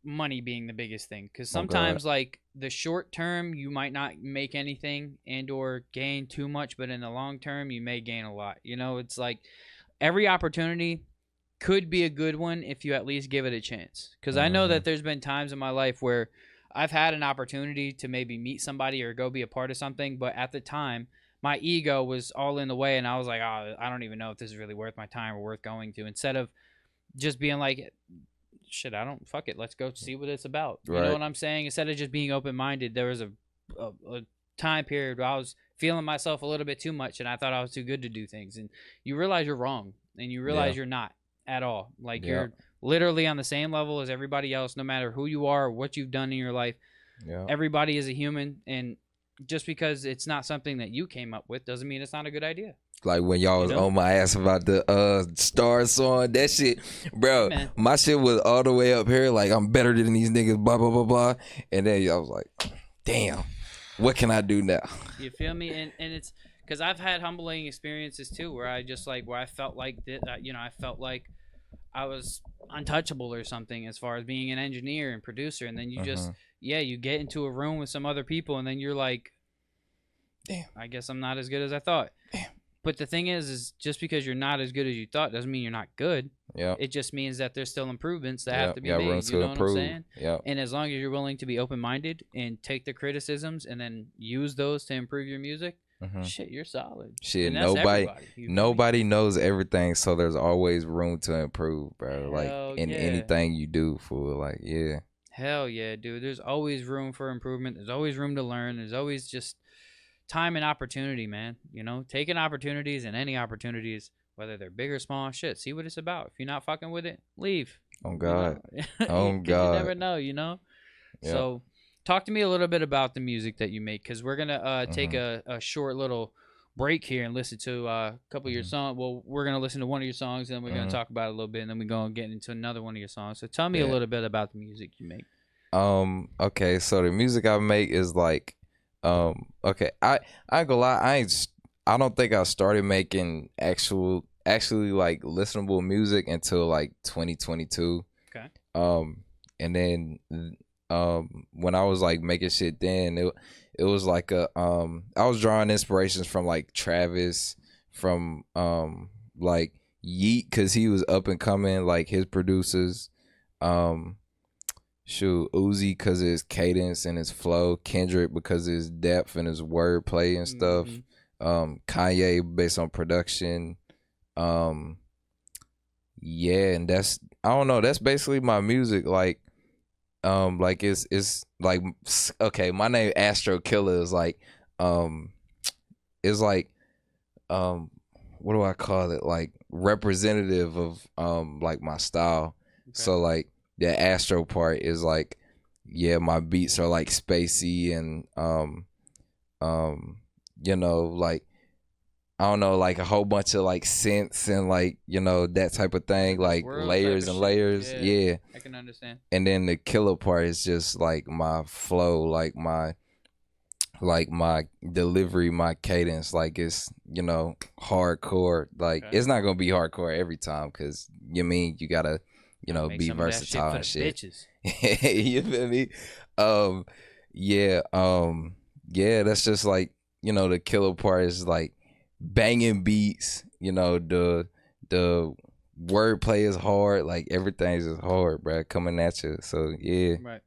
money being the biggest thing. Because sometimes like the short term you might not make anything and or gain too much, but in the long term you may gain a lot. You know, it's like every opportunity could be a good one if you at least give it a chance. Because I know that there's been times in my life where I've had an opportunity to maybe meet somebody or go be a part of something, but at the time my ego was all in the way and I was like, oh, I don't even know if this is really worth my time or worth going to, instead of just being like, shit, fuck it, let's go see what it's about. You know what I'm saying? Instead of just being open-minded, there was a time period where I was feeling myself a little bit too much and I thought I was too good to do things, and you realize you're wrong and you realize you're not at all. Like you're literally on the same level as everybody else, no matter who you are or what you've done in your life. Everybody is a human, and just because it's not something that you came up with doesn't mean it's not a good idea. Like when y'all was on my ass about the Star song, that shit, bro, my shit was all the way up here, like, I'm better than these niggas, blah, blah, blah, blah. And then I was like, damn, what can I do now? You feel me? And it's because I've had humbling experiences too, where I felt like, I felt like I was untouchable or something as far as being an engineer and producer. And then you just, you get into a room with some other people and then you're like, damn, I guess I'm not as good as I thought. Damn. But the thing is just because you're not as good as you thought doesn't mean you're not good. Yeah. It just means that there's still improvements that have to be made. You know what I'm saying? Yeah. And as long as you're willing to be open-minded and take the criticisms and then use those to improve your music, shit, you're solid. Shit, nobody knows everything, so there's always room to improve, bro. Like in anything you do, fool. Like, hell yeah, dude. There's always room for improvement. There's always room to learn. There's always just time and opportunity, man. You know, taking opportunities and any opportunities, whether they're big or small, shit, see what it's about. If you're not fucking with it, leave. Oh God. You know? Oh God. You never know, you know? Yep. So talk to me a little bit about the music that you make, because we're going to take a short little break here and listen to a couple of your songs. Well, we're going to listen to one of your songs, and then we're going to talk about it a little bit, and then we're going to get into another one of your songs. So tell me a little bit about the music you make. Okay, so the music I make is like, okay, I ain't gonna lie, I don't think I started making actually like listenable music until like 2022. Okay. And then when I was like making shit then, it was like I was drawing inspirations from like Travis, from like Yeet, cause he was up and coming, like his producers, Uzi because of his cadence and his flow. Kendrick because of his depth and his wordplay and stuff. Kanye based on production. Yeah, and that's, I don't know, that's basically my music. Like it's like, okay, my name Astro Kxlla is like it's like what do I call it? Like representative of like my style. Okay. So like the Astro part is like, yeah, my beats are like spacey and you know, like I don't know, like a whole bunch of like synths and like, you know, that type of thing, like layers and layers. Yeah, I can understand. And then the killer part is just like my flow, like my delivery, my cadence. Like it's, you know, hardcore. Like it's not gonna be hardcore every time because you gotta, you know, be versatile and shit. You feel me? Yeah, that's just like, you know, the killer part is like banging beats, you know, the wordplay is hard, like everything's just hard, bro, coming at you. So yeah. Right.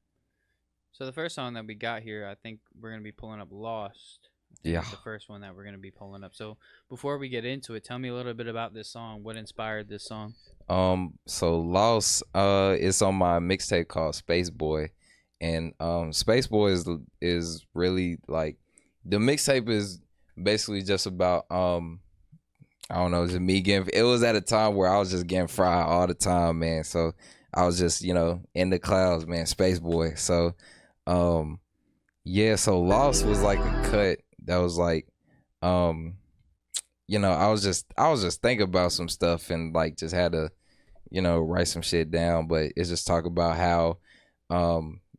So the first song that we got here, I think we're gonna be pulling up Lost. Yeah. It's the first one that we're gonna be pulling up. So before we get into it, tell me a little bit about this song. What inspired this song? So Lost, it's on my mixtape called Space Boy, and Space Boy is really like, the mixtape is basically just about I don't know, just me getting, it was at a time where I was just getting fried all the time, man. So I was just, you know, in the clouds, man, Space Boy. So yeah, so Lost was like a cut that was like you know, I was just thinking about some stuff and like just had to, you know, write some shit down. But it's just talk about how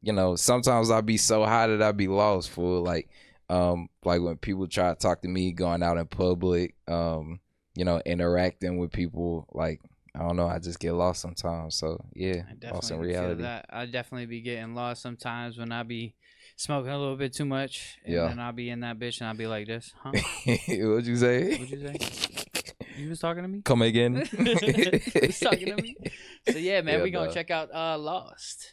you know, sometimes I'll be so high that I'll be lost, for like when people try to talk to me going out in public, you know, interacting with people, like I don't know, I just get lost sometimes. So yeah, lost in reality. I definitely be getting lost sometimes when I be smoking a little bit too much, and then I'll be in that bitch and I'll be like this, huh? What'd you say? You was talking to me? Come again? You was talking to me? So yeah, man, we gonna check out Lost.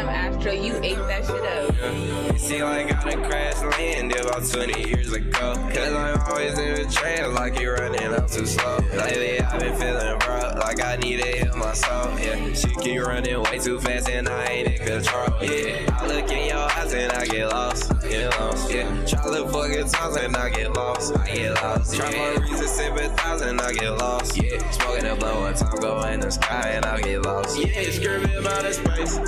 Astro, you ate that shit up. See, like I done crashed land about 20 years ago. Cause I'm always in the trail, like you're running up too slow. Lately I've been feeling rough, like I need to heal my soul. Yeah, she keep running way too fast and I ain't in control. Yeah, I look in your eyes and I get lost. Yeah, try to look for good times and I get lost. Try for reasons, sympathize and I get lost. Yeah, smoking a blow one time, go in the sky and I get lost. Yeah, screaming about the space.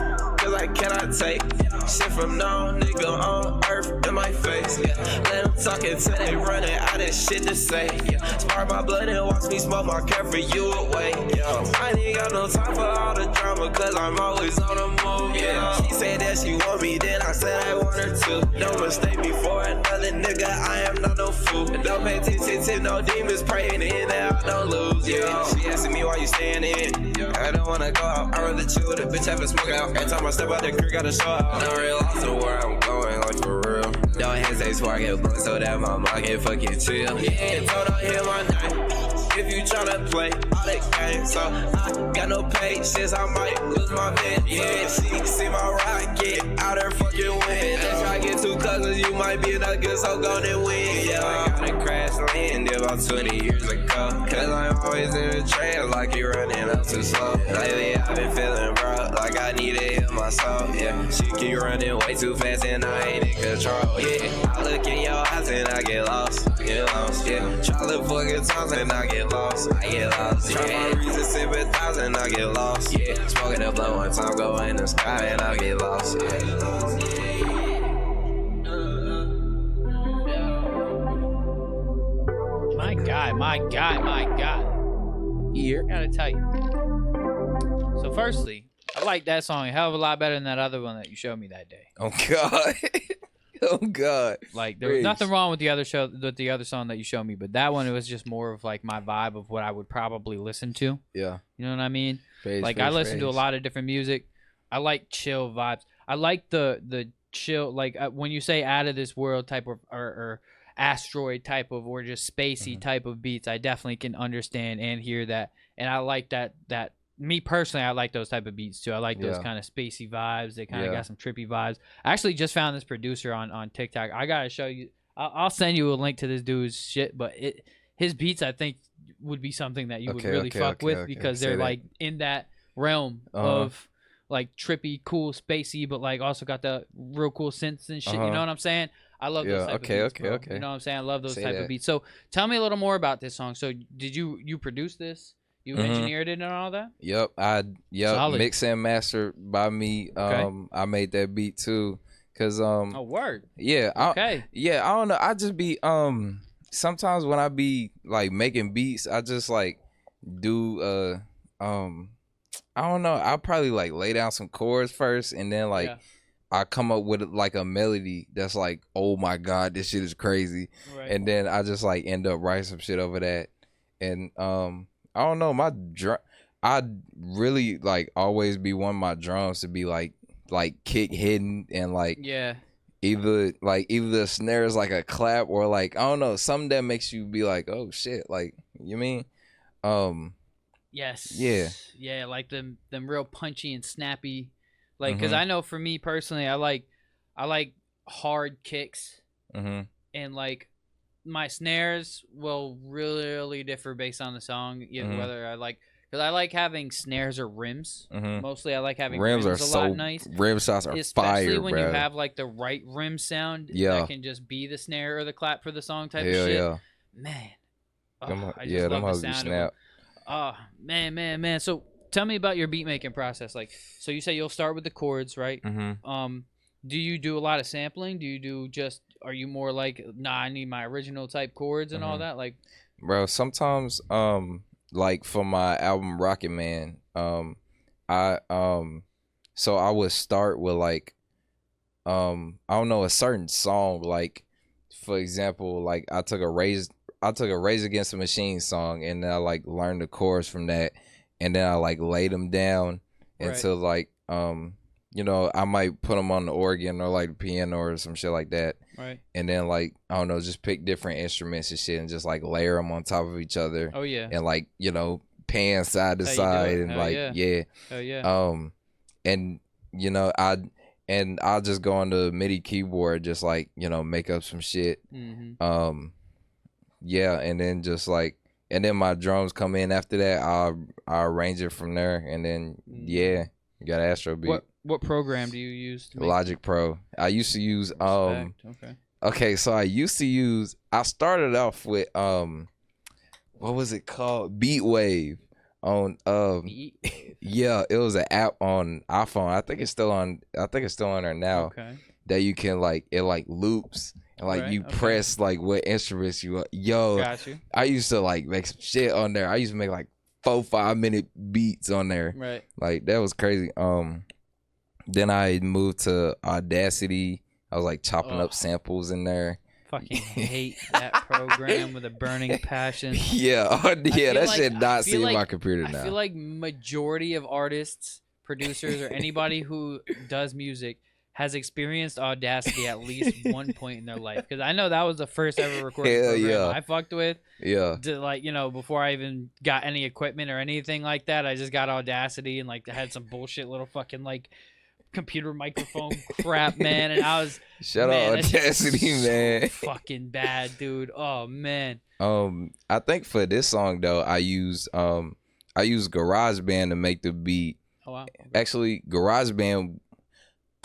Cause I cannot take shit from no nigga on earth in my face. Yeah. Let them talk until they running out of shit to say. Yeah. Spark my blood and watch me smoke my care for you away. Yeah. I ain't got no time for all the drama cause I'm always on the move. Yeah. She said that she want me, then I said I want her too. Don't mistake me for another nigga, I am not no fool. Don't pay attention to no demons praying in that I don't lose. Yeah. She asking me why you staying in. I don't wanna go out, I'd rather chill with a bitch, have a smoke out. Every time I step out the creek, gotta show out. Don't realize where I'm going, like for real. Don't hesitate, so I get blood so that my mind can fucking chill. Yeah, so don't hear my name if you tryna play all that game. So I got no patience, I might lose my man. Yeah, she see my ride, get out her fucking win. Let's try get too close, you might be that good, so go and win. Yeah, I gotta crash land about 20 years ago. Cause I'm always in the trail, like you running up too slow. Lately I've been feeling rough, like I need to heal my soul. Yeah, she keep running way too fast and I ain't in control. Yeah, I look in your eyes and I get lost. Yeah, try to look for good times and I get lost. Yeah. Try my reasons, sympathize and I get lost. Yeah, smoking a blow one time, go in the sky and I get lost. My God. Yeah. I gotta tell you. So firstly, I like that song a hell of a lot better than that other one that you showed me that day. Oh God. Oh God. Like there was nothing wrong with the other song that you showed me, but that one, it was just more of like my vibe of what I would probably listen to. Yeah. You know what I mean? I listen to a lot of different music. I like chill vibes. I like the chill, like when you say out of this world type of or asteroid type of, or just spacey type of beats, I definitely can understand and hear that. And I like that me personally, I like those type of beats too. I like those kind of spacey vibes. They kind of got some trippy vibes. I actually just found this producer on TikTok. I gotta show you. I'll send you a link to this dude's shit. But his beats, I think, would be something that you would really fuck with because they're like in that realm of like trippy, cool, spacey, but like also got the real cool synths and shit. You know what I'm saying? I love those type of beats, bro. You know what I'm saying? I love those type of beats. So tell me a little more about this song. So did you produce this? You engineered it and all that? Yep. Solid. Mix and master by me. I made that beat too. Cause oh, word. Yeah. Okay. I don't know. I just be sometimes when I be like making beats, I just like do I don't know. I'll probably like lay down some chords first, and then like I come up with like a melody that's like, oh my God, this shit is crazy. Right. And then I just like end up writing some shit over that. And I don't know, I'd really like always be wanting my drums to be like kick hidden and like either the snare is like a clap or like, I don't know, something that makes you be like, oh shit, like, you mean? Yes. Yeah, like them real punchy and snappy, like, because I know for me personally, I like hard kicks, and like my snares will really differ based on the song, whether I like, because I like having snares or rims. Mostly I like having rims are a lot nice. Rim shots are especially fire, when bro. You have like the right rim sound that can just be the snare or the clap for the song type of shit. Yeah. Man. I just love the sound of it. Oh, man. So tell me about your beat making process. Like, so you say you'll start with the chords, right? Do you do a lot of sampling? Are you more like, nah, I need my original type chords and all that? Like, bro, sometimes like for my album Rocket Man, so I would start with like I don't know, a certain song, like for example, like I took a Rage Against the Machine song, and then I like learned the chorus from that, and then I like laid them down until like I might put them on the organ or like the piano or some shit like that, right? And then like, I don't know, just pick different instruments and shit and just like layer them on top of each other. Oh yeah. And like, pan side to side and like Hell yeah. And I'll just go on the MIDI keyboard, just like, make up some shit. And then just like, and then my drums come in after that. I'll arrange it from there, and then you got Astro beat. What program do you use? Logic Pro. I used to use Okay, so I started off with what was it called? Beatwave on yeah, it was an app on iPhone. I think it's still on there now. Okay. That you can like, it like loops and like you press like what instruments you want. Yo, got you. I used to like make some shit on there. I used to make like 4-5 minute beats on there. Right. Like that was crazy. Then I moved to Audacity. I was like chopping up samples in there. Fucking hate that program with a burning passion. That shit not see my computer now. I feel like majority of artists, producers, or anybody who does music has experienced Audacity at least one point in their life. Because I know that was the first ever recording program I fucked with. Yeah. Like, before I even got any equipment or anything like that, I just got Audacity and like had some bullshit little fucking like computer microphone crap, man. And I was out Audacity, man. So fucking bad, dude. Oh man. I think for this song though, I used GarageBand to make the beat. Oh wow. Actually, GarageBand.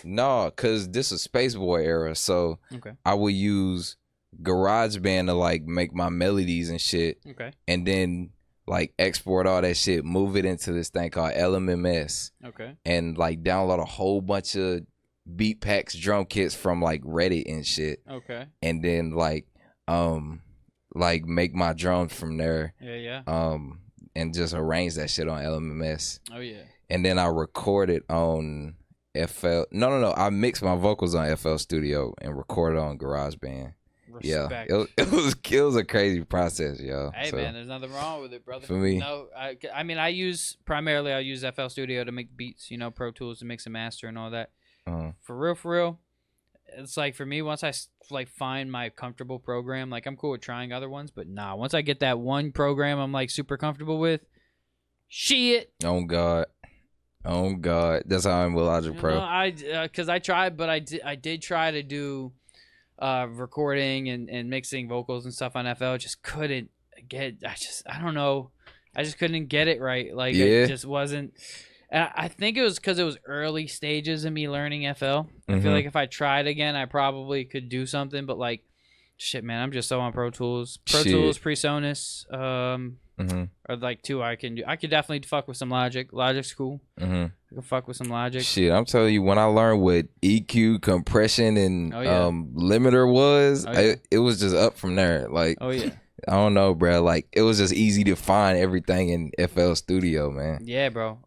No, cause this is Spaceboy era, so I would use GarageBand to like make my melodies and shit. Okay. And then like export all that shit, move it into this thing called LMMS. Okay. And like download a whole bunch of beat packs, drum kits from like Reddit and shit. Okay. And then like make my drums from there. Yeah. And just arrange that shit on LMMS. Oh yeah. And then I record it on FL. No. I mixed my vocals on FL Studio and recorded on GarageBand. Respect. Yeah, it was a crazy process, yo. Hey, so, man, there's nothing wrong with it, brother. For me. No, I mean, I use FL Studio to make beats, Pro Tools to mix and master and all that. For real, it's like for me, once I like find my comfortable program, like I'm cool with trying other ones, but nah, once I get that one program I'm like super comfortable with, shit. Oh God, that's how I'm with Logic Pro. Because I tried, but I did try to do recording and mixing vocals and stuff on FL. Just couldn't get. I don't know. I just couldn't get it right. Like it just wasn't. I think it was because it was early stages of me learning FL. I feel like if I tried again, I probably could do something. But like, shit, man, I'm just so on Pro Tools, PreSonus, or like two. I could definitely fuck with some Logic. Logic's cool. I can fuck with some Logic. Shit, I'm telling you, when I learned what EQ, compression, and limiter was, it was just up from there. Like, I don't know, bro. Like, it was just easy to find everything in FL Studio, man. Yeah, bro.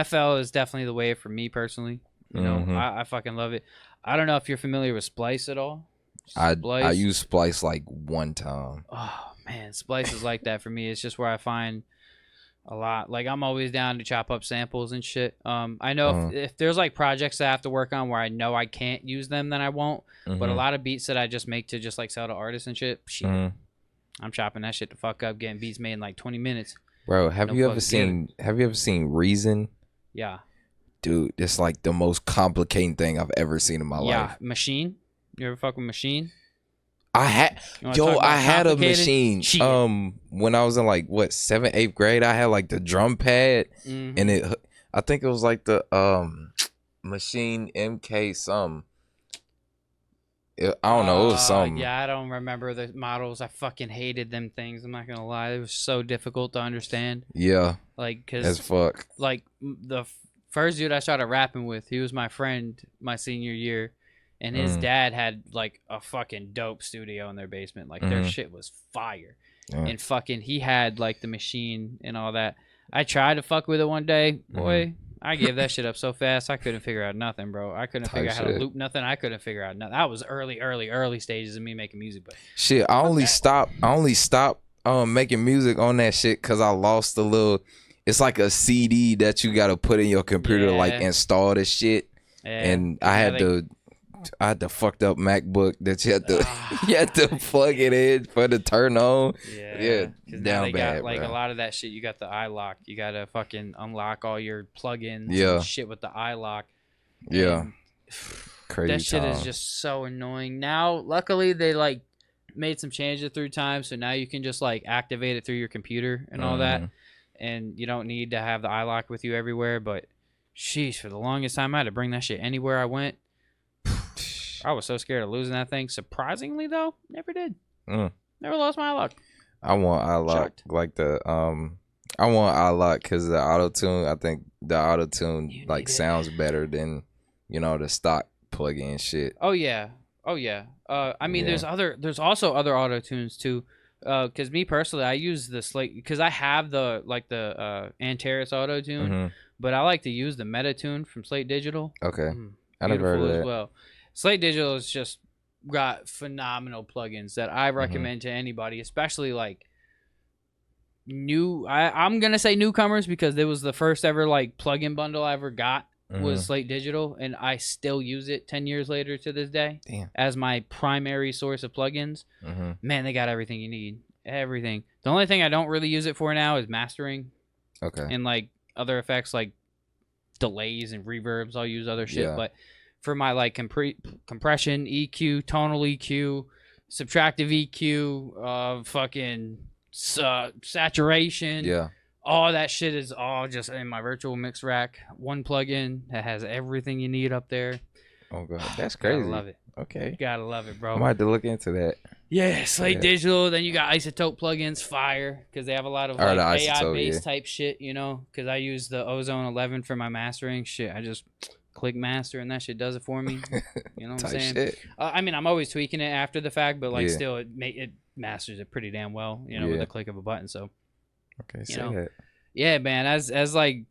FL is definitely the way for me personally. I fucking love it. I don't know if you're familiar with Splice at all. I used Splice like one time. Oh man, Splice is like that for me. It's just where I find a lot. Like I'm always down to chop up samples and shit. I know if there's like projects that I have to work on where I know I can't use them, then I won't. But a lot of beats that I just make to just like sell to artists and shit, I'm chopping that shit the fuck up, getting beats made in like 20 minutes. Bro, have you ever seen Reason? Yeah. Dude, it's like the most complicating thing I've ever seen in my life. Yeah, Machine. You ever fuck with Machine? I had a Machine. When I was in like 7th, 8th grade, I had like the drum pad, and I think it was like the Machine MK some. I don't know. It was something. Yeah, I don't remember the models. I fucking hated them things. I'm not gonna lie. It was so difficult to understand. Yeah. Like, cause as fuck. Like the first dude I started rapping with, he was my friend my senior year, and his dad had like a fucking dope studio in their basement. Like their shit was fire, and fucking he had like the Machine and all that. I tried to fuck with it one day, boy. I gave that shit up so fast. I couldn't figure out nothing, bro. I couldn't figure out how to loop nothing. I couldn't figure out nothing. That was early stages of me making music. But shit, I only stopped making music on that shit because I lost the little. It's like a CD that you gotta put in your computer to like install this shit, and I had the fucked up MacBook that you had to plug it in for the turn on. Yeah, down bad. Like bro. A lot of that shit, you got the iLock. You gotta fucking unlock all your plugins and shit with the iLock. Yeah, crazy. That shit is just so annoying. Now, luckily, they like made some changes through time, so now you can just like activate it through your computer and all that, and you don't need to have the iLock with you everywhere. But sheesh, for the longest time, I had to bring that shit anywhere I went. I was so scared of losing that thing. Surprisingly, though, never did. Never lost my iLock. I want iLock like the I want iLock because the auto tune. I think the auto tune like sounds better than the stock plug-in shit. Oh yeah. I mean, there's also other auto tunes too. Because me personally, I use the Slate because I have the Antares auto tune, but I like to use the Metatune from Slate Digital. Okay, I never heard of that. Well. Slate Digital has just got phenomenal plugins that I recommend to anybody, especially like I'm gonna say newcomers because it was the first ever like plugin bundle I ever got was Slate Digital, and I still use it 10 years later to this day as my primary source of plugins. Man, they got everything you need. Everything. The only thing I don't really use it for now is mastering. Okay. And like other effects like delays and reverbs. I'll use other shit, but for my like compression, EQ, tonal EQ, subtractive EQ, fucking saturation, all that shit is all just in my virtual mix rack. One plugin that has everything you need up there. Oh god, that's crazy. Gotta love it. Okay, gotta love it, bro. I might have to look into that. Yeah, Slate Digital. Then you got Isotope plugins, fire, because they have a lot of like AI based type shit. Because I use the Ozone 11 for my mastering shit. I just click master and that shit does it for me. You know what I'm saying? I mean, I'm always tweaking it after the fact, but like still it masters it pretty damn well, with the click of a button. So okay, say that. Yeah, man, as like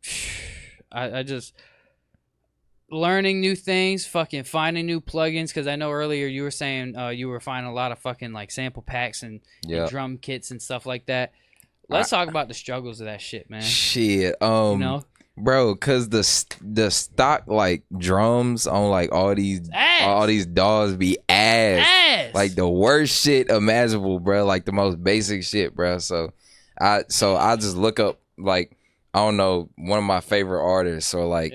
I just learning new things, fucking finding new plugins. Because I know earlier you were saying you were finding a lot of fucking like sample packs and drum kits and stuff like that. Let's talk about the struggles of that shit, man. Shit, you know, bro, cause the stock like drums on like all these DAWs be ass, like the worst shit imaginable, bro. Like the most basic shit, bro. So I just look up like, I don't know, one of my favorite artists or like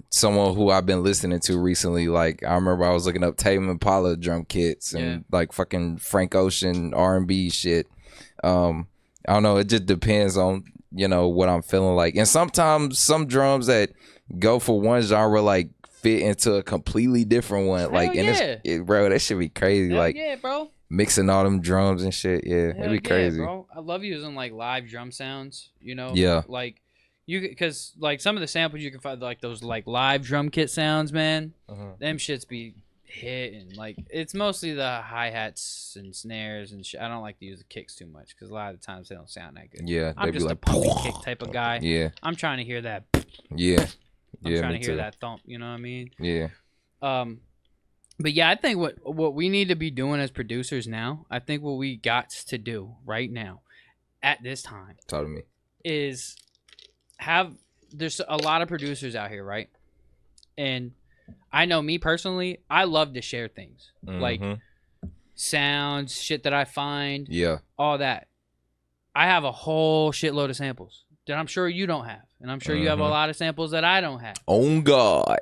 someone who I've been listening to recently. Like I remember I was looking up Tame Impala drum kits and like fucking Frank Ocean R&B shit. I don't know, it just depends on, you know, what I'm feeling like. And sometimes some drums that go for one genre like fit into a completely different one. And bro, that should be crazy. Hell like bro. Mixing all them drums and shit. It'd be crazy. Bro. I love using like live drum sounds, you know? Yeah. Like because like some of the samples you can find, like those like live drum kit sounds, man. Them shits be hitting. Like it's mostly the hi-hats and snares and shit. I don't like to use the kicks too much because a lot of the times they don't sound that good. Yeah, I'm just like, a pumpy kick type of guy. Yeah, I'm trying to hear that. I'm trying to hear that thump. You know what I mean? Yeah. But yeah, I think what we need to be doing as producers now, I think what we got to do right now at this time, talk to me, is there's a lot of producers out here, right? And I know me personally, I love to share things like sounds, shit that I find, all that. I have a whole shitload of samples that I'm sure you don't have, and I'm sure you have a lot of samples that I don't have. Oh God.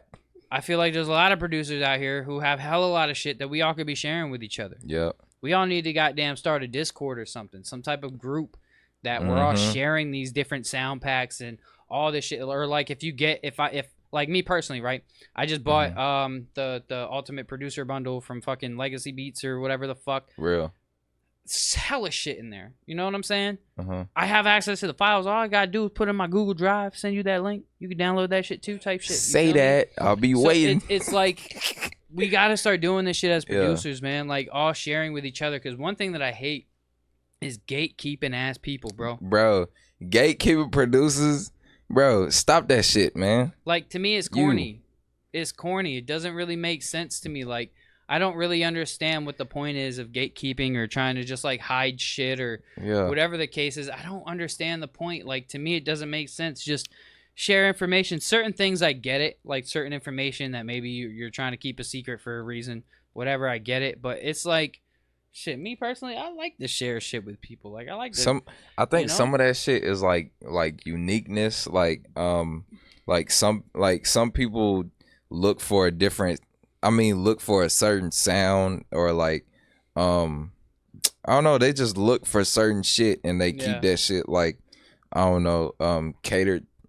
I feel like there's a lot of producers out here who have hella lot of shit that we all could be sharing with each other. Yeah. We all need to goddamn start a Discord or something, some type of group that we're all sharing these different sound packs and all this shit. Or like if like me personally, right? I just bought the Ultimate Producer bundle from fucking Legacy Beats or whatever the fuck. Real. It's hella shit in there. You know what I'm saying? I have access to the files. All I gotta do is put in my Google Drive, send you that link. You can download that shit too, type shit. Say that. I'll be waiting. It's like we gotta start doing this shit as producers, man. Like all sharing with each other. Because one thing that I hate is gatekeeping ass people, bro. Bro, gatekeeping producers, bro, stop that shit, man. Like to me, it's corny. It's corny. It doesn't really make sense to me. Like I don't really understand what the point is of gatekeeping or trying to just like hide shit or whatever the case is. I don't understand the point. Like to me, it doesn't make sense. Just share information. Certain things I get it. Like certain information that maybe you're trying to keep a secret for a reason. Whatever, I get it. But it's like, shit. Me personally, I like to share shit with people. Like I like to, I think some of that shit is like uniqueness. Like some people look for a different. Look for a certain sound or like, I don't know. They just look for certain shit and they keep that shit like, I don't know,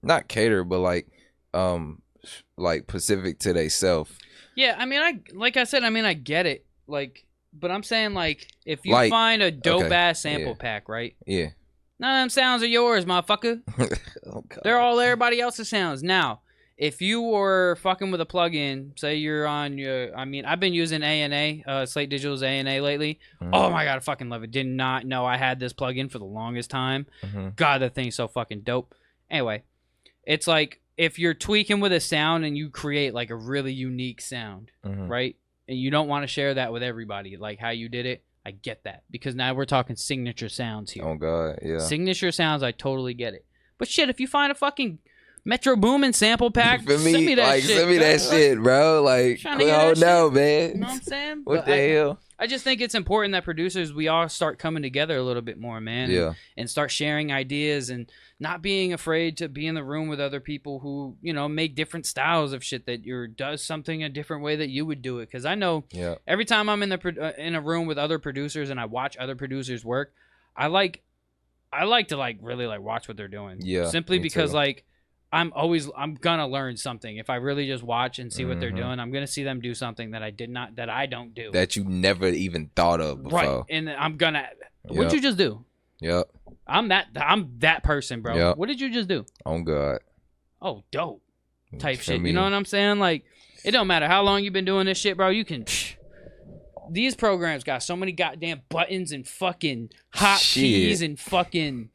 not catered, but like specific to they self. Yeah, I get it. Like, but I'm saying like, if you find a dope ass sample pack, right? Yeah. None of them sounds are yours, motherfucker. Oh, God. They're all everybody else's sounds. Now, if you were fucking with a plugin, say you're on your, I've been using A&A, Slate Digital's A&A lately. Oh my God, I fucking love it. Did not know I had this plugin for the longest time. God, that thing's so fucking dope. Anyway, it's like if you're tweaking with a sound and you create like a really unique sound, right? And you don't want to share that with everybody, like how you did it. I get that because now we're talking signature sounds here. Oh God, yeah. Signature sounds, I totally get it. But shit, if you find a fucking Metro Boomin sample pack, send me that shit. Send me that shit, bro. Like, oh no, man. You know what I'm saying? What the hell? I just think it's important that producers, we all start coming together a little bit more, man. Yeah. And start sharing ideas and not being afraid to be in the room with other people who, you know, make different styles of shit that does something a different way that you would do it. Because I know every time I'm in a room with other producers and I watch other producers work, I like to like really like watch what they're doing. Yeah. Simply because like, I'm gonna learn something if I really just watch and see what they're doing. I'm gonna see them do something that I don't do, that you never even thought of before. Right, and I'm gonna. What'd you just do? Yep. I'm that person, bro. Yep. What did you just do? Oh God. Oh, dope. Type shit. You know what I'm saying? Like, it don't matter how long you've been doing this shit, bro. You can. These programs got so many goddamn buttons and fucking hotkeys and fucking.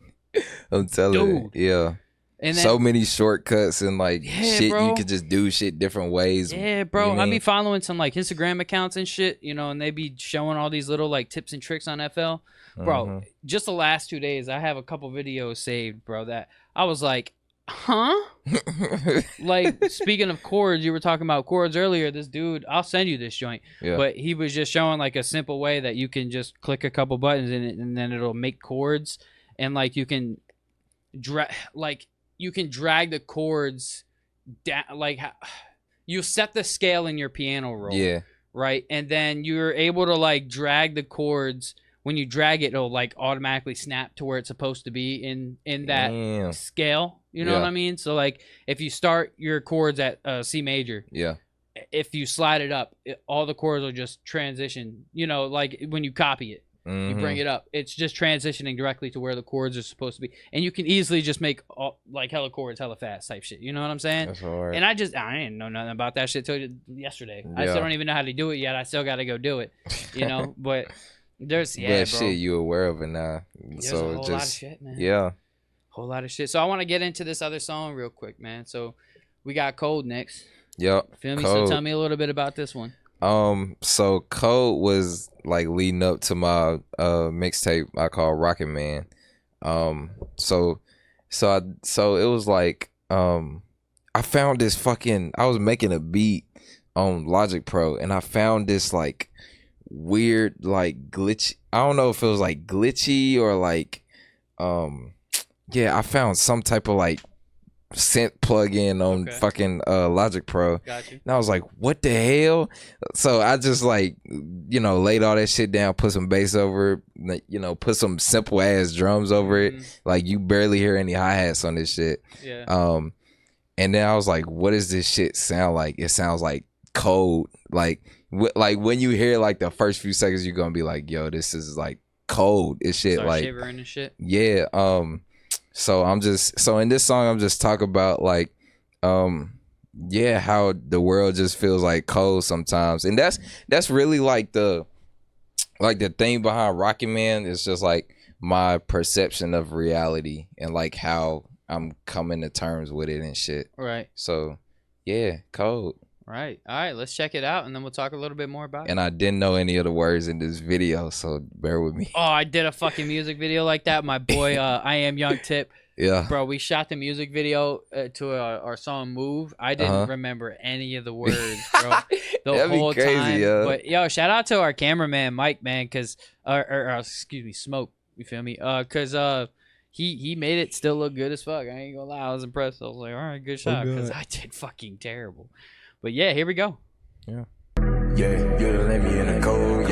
I'm telling you. Yeah. And then, so many shortcuts and like shit bro. You could just do shit different ways. Yeah, bro. I I be following some like Instagram accounts and shit, you know, and they be showing all these little like tips and tricks on FL. Bro, just the last 2 days, I have a couple videos saved, bro, that I was like, huh? Like, speaking of chords, you were talking about chords earlier. This dude, I'll send you this joint, but he was just showing like a simple way that you can just click a couple buttons in it and then it'll make chords, and like you can drag the chords down, like you set the scale in your piano roll, right, and then you're able to like drag the chords. When you drag it, it'll like automatically snap to where it's supposed to be in that scale. You know what I mean? So like if you start your chords at C major, if you slide it up, all the chords will just transition. You know, like when you copy it, you bring it up, it's just transitioning directly to where the chords are supposed to be, and you can easily just make all, like hella chords hella fast type shit. You know what I'm saying? That's hard. And I didn't know nothing about that shit till yesterday. I still don't even know how to do it yet. I still got to go do it. You know, but. There's bro. Shit you aware of it now. There's a whole lot of shit, man. Whole lot of shit. So I want to get into this other song real quick, man. So we got Cold next. Feel me? So tell me a little bit about this one. So Cold was like leading up to my mixtape I call Rocket Man. So it was like I found this I was making a beat on Logic Pro, and I found this like weird like glitch. I don't know if it was like glitchy or like I found some type of like synth plug-in on fucking Logic Pro. Got you. And I was like, what the hell? So I just like, you know, laid all that shit down, put some bass over it, you know, put some simple ass drums over it. Like you barely hear any hi-hats on this shit. And then I was like, what does this shit sound like? It sounds like Cold. Like when you hear like the first few seconds, you're gonna be like, yo, this is like cold. It's shit. Start like shivering and shit. Yeah. So in this song I'm just talking about like how the world just feels like cold sometimes. And that's really like the thing behind Rocket Man. Is just like my perception of reality and like how I'm coming to terms with it and shit. Right. So yeah, cold. Right. All right. Let's check it out, and then we'll talk a little bit more about it. And I didn't know any of the words in this video, so bear with me. Oh, I did a fucking music video like that. My boy, I Am Young Tip. Yeah. Bro, we shot the music video to our song Move. I didn't remember any of the words, bro. The whole time. Yeah. But, yo, shout out to our cameraman, Mike, man, because, excuse me, Smoke. You feel me? Because he made it still look good as fuck. I ain't gonna lie. I was impressed. I was like, all right, good shot. Because I did fucking terrible. But yeah, here we go. Yeah, you let me in the cold.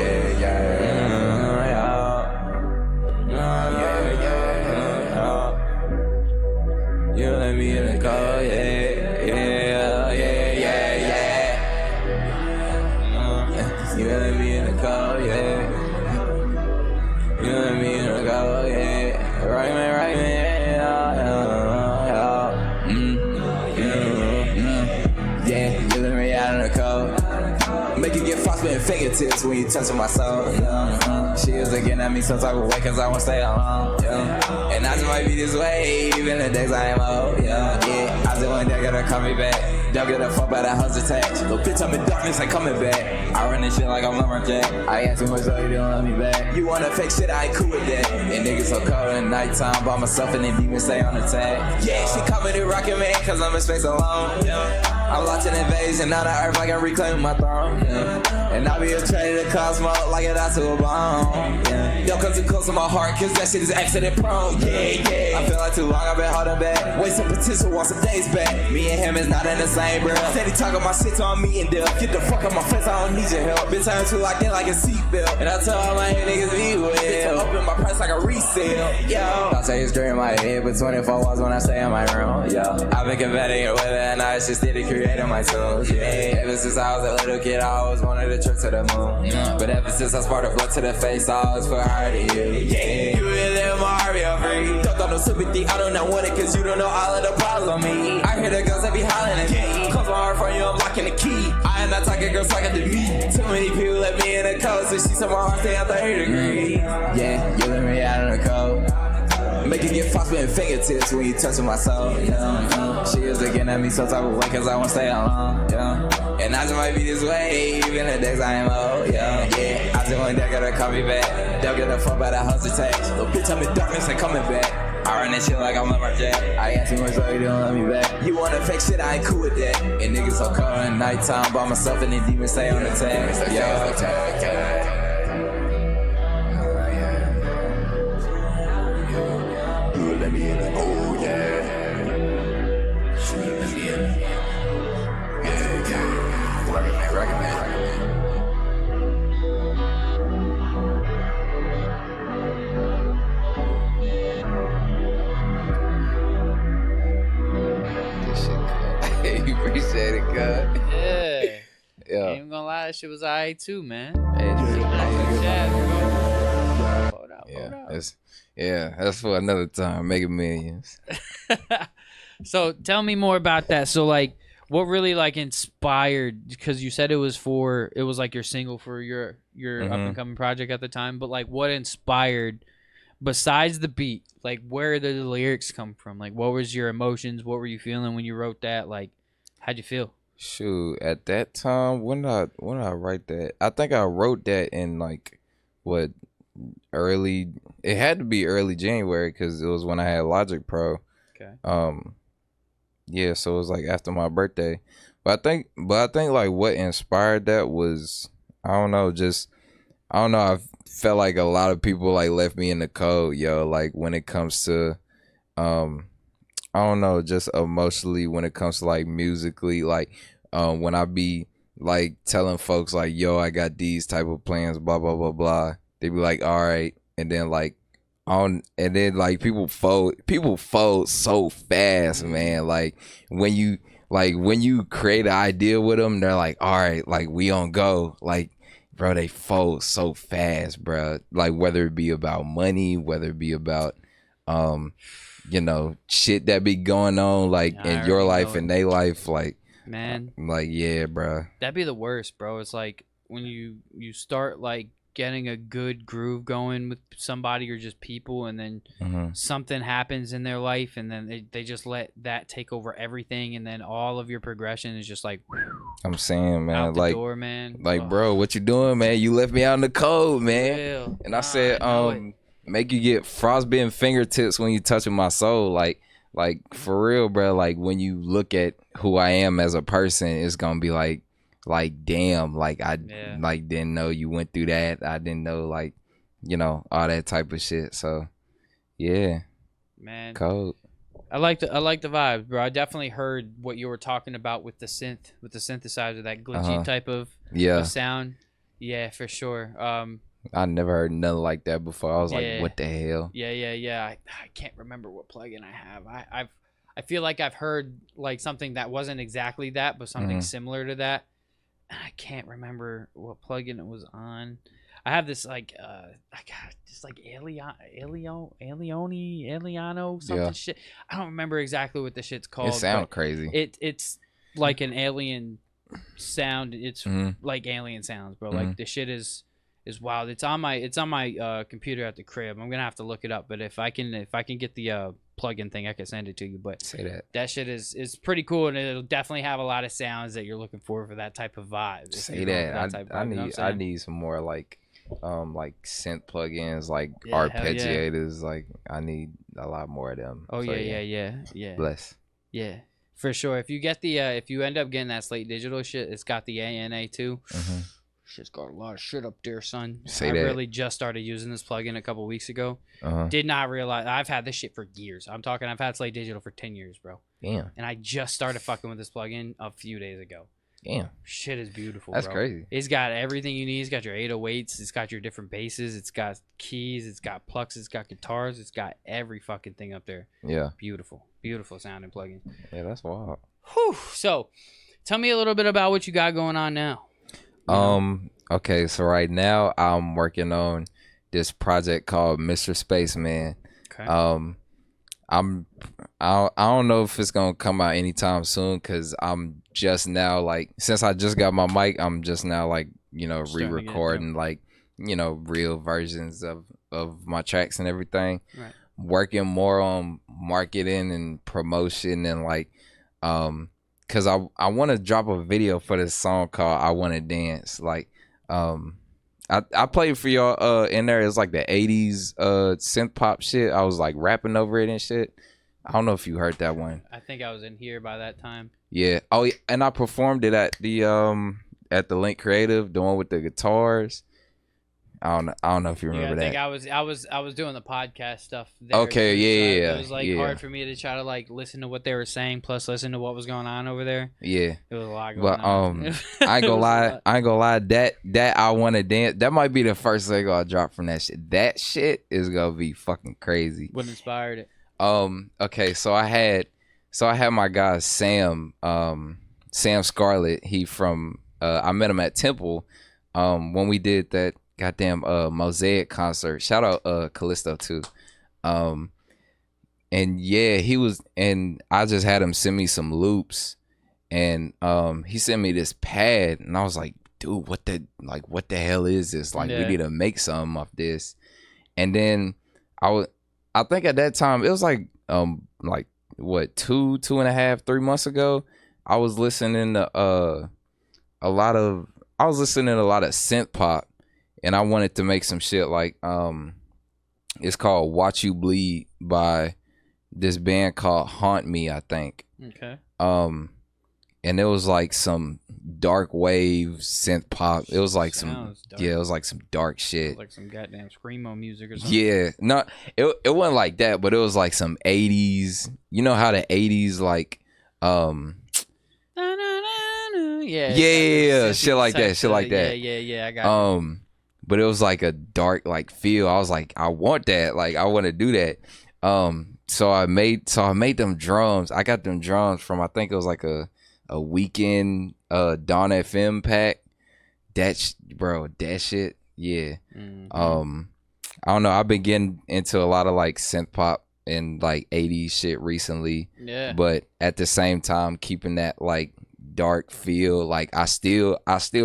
You let me in the cold. You let me in the cold. You let me in the cold. Right man. Make you get frostbitten fingertips when you touching my soul. She is looking at me some type of way cause I won't stay alone. And I just might be this way even the days I ain't low. I just one day gotta call me back. Don't get a fuck by that house attack. Little bitch, I'm in darkness, ain't coming back. I run this shit like I'm Lamar Jack. I ask too much so you don't love me back. You wanna fake shit, I ain't cool with that. And niggas so cold in the nighttime by myself and then demons stay on attack. Yeah, she coming to Rocket Man cause I'm in space alone. I'm locked in invasion, now the earth like I'm reclaiming my throne. And I be a trader to cosmos like a dot to a bomb. Don't come too close to my heart cause that shit is accident prone. I feel like too long I've been holding back. Wasting potential, want some days back. Me and him is not in the same breath. Steady talking my shit on me and death. Get the fuck out my face, I don't need your help. Been turned to locked in like a seatbelt. And I tell all my head niggas be well. Bitch, open my price like a resale. Yo, I say it's straight in my head, but 24 walls when I stay in my room. Yo, I've been combating it whether or not it's just steady creating my tools. Ever since I was a little kid, I always wanted a trip to the moon. But ever since I sparked a blood to the face, I always put hard to you. You really my heart real free. Don't throw no sympathy, I don't know what it cause you don't know all of the problems on me. I hear the girls that be hollering at me. Close my heart from you, I'm locking the key. I am not talking girls talking to me. Too many people let me in the cold, so she said my heart stay at 30 degrees. Yeah, you let me out in the cold. Make it get frostbitten fingertips when you touching my soul, yeah. She is looking at me some type of way cause I won't stay alone, yeah. And I just might be this way, even the days I ain't low, yeah. I just want that girl to call me back. Don't give a fuck about that hustle tax. Little bitch, I'm in darkness and coming back. I run that shit like I'm Lumberjack. I got too much so you don't love me back. You wanna fake shit, I ain't cool with that. And niggas so cold at nighttime by myself and then demons stay on the tag. Let me in. Oh yeah. Let me in. Yeah. Rocket man. You appreciate it, God. Yeah. Yeah. Ain't even gonna lie, that shit was alright too, man. That's for another time. Making millions. So tell me more about that. So like, what really like inspired? Because you said it was like your single for your up and coming project at the time. But like, what inspired? Besides the beat, like where did the lyrics come from? Like what was your emotions? What were you feeling when you wrote that? Like how'd you feel? Shoot, at that time, when did I write that? I think I wrote that in like what early. It had to be early January because it was when I had Logic Pro. Okay. Yeah, so it was like after my birthday. But I think like what inspired that was I don't know. I felt like a lot of people like left me in the cold, yo. Like when it comes to, I don't know, just emotionally when it comes to like musically, like when I be like telling folks like, yo, I got these type of plans, blah blah blah blah. They be like, all right, and then like people fold so fast, man. Like when you create an idea with them, they're like, all right, like we on go, like. Bro, they fold so fast, bro. Like whether it be about money, whether it be about, shit that be going on, like in your life and their life, like, man, like yeah, bro. That'd be the worst, bro. It's like when you start like getting a good groove going with somebody or just people, and then something happens in their life, and then they just let that take over everything, and then all of your progression is just like I'm saying, man, out the like door, man. Like bro, what you doing, man? You left me out in the cold, man. And I said make you get frostbitten fingertips when you touching my soul, like for real, bro. Like when you look at who I am as a person, it's gonna be like damn, like I like didn't know you went through that. I didn't know, like, all that type of shit. So yeah, man, cold. I like the vibes, bro. I definitely heard what you were talking about with the synthesizer, that glitchy type of sound. Yeah, for sure. I never heard nothing like that before. I was like, what the hell? Yeah. I can't remember what plugin I have. I feel like I've heard like something that wasn't exactly that, but something similar to that. I can't remember what plugin it was on. I have this like I got this like Aliano something shit. I don't remember exactly what the shit's called. It sounds crazy. It's like an alien sound. It's like alien sounds, bro. Like the shit is wild. It's on my computer at the crib. I'm gonna have to look it up, but if I can get the plug-in thing, I can send it to you. But say that shit is pretty cool, and it'll definitely have a lot of sounds that you're looking for that type of vibe. Say that. I need some more like synth plugins, like arpeggiators. Like I need a lot more of them. Oh so, yeah. Bless. Yeah, for sure. If you get the if you end up getting that Slate Digital shit, it's got the ANA too. Shit's got a lot of shit up there, son. I really just started using this plugin a couple weeks ago. Did not realize I've had this shit for years. I've had Slate Digital for 10 years, bro. Damn. And I just started fucking with this plugin a few days ago. Damn. Shit is beautiful, That's bro. crazy. It's got everything you need. It's got your 808s. It's got your different basses. It's got keys. It's got plucks. It's got guitars. It's got every fucking thing up there. Yeah. Beautiful. Beautiful sounding plugin. Yeah, that's wild. Whew. So, tell me a little bit about what you got going on now. Okay, so right now I'm working on this project called Mr. Spaceman. Okay. I don't know if it's gonna come out anytime soon because I'm just now like since I just got my mic, I'm just now like re-recording like real versions of my tracks and everything. Right. working more on marketing and promotion and like cause I want to drop a video for this song called I Wanna Dance. Like I played for y'all in there. It's like the 80s synth pop shit. I was like rapping over it and shit. I don't know if you heard that one. I think I was in here by that time. Yeah. Oh, yeah. And I performed it at the Link Creative, the one with the guitars. I don't know if you remember I think that. I was doing the podcast stuff there. Okay, too, yeah. It was like hard for me to try to like listen to what they were saying, plus listen to what was going on over there. Yeah. It was a lot going on. But I ain't gonna lie. That I Wanna Dance. That might be the first single I drop from that shit. That shit is gonna be fucking crazy. What inspired it? Okay, so I had my guy Sam Scarlett. He from I met him at Temple when we did that goddamn Mosaic concert. Shout out Callisto too. And yeah, he was, and I just had him send me some loops, and he sent me this pad, and I was like, dude, what the hell is this? Like, we need to make something off this. And then I think at that time it was like what 2.5, 3 months ago, I was listening to a lot of synth pop, and I wanted to make some shit like it's called Watch You Bleed by this band called Haunt Me, I think. Okay. And it was like some dark wave synth pop. It was like it was like some dark shit. Like some goddamn screamo music or something. Yeah. No, it wasn't like that, but it was like some 80s. You know how the 80s like yeah, shit like that. Yeah, I got it. But it was like a dark like feel. I was like, I want that. Like, I want to do that. So I made them drums. I got them drums from, I think it was like a Weekend Dawn FM pack. That shit. Yeah. Mm-hmm. I don't know. I've been getting into a lot of like synth pop and like 80s shit recently. Yeah. But at the same time, keeping that like dark feel. Like, I still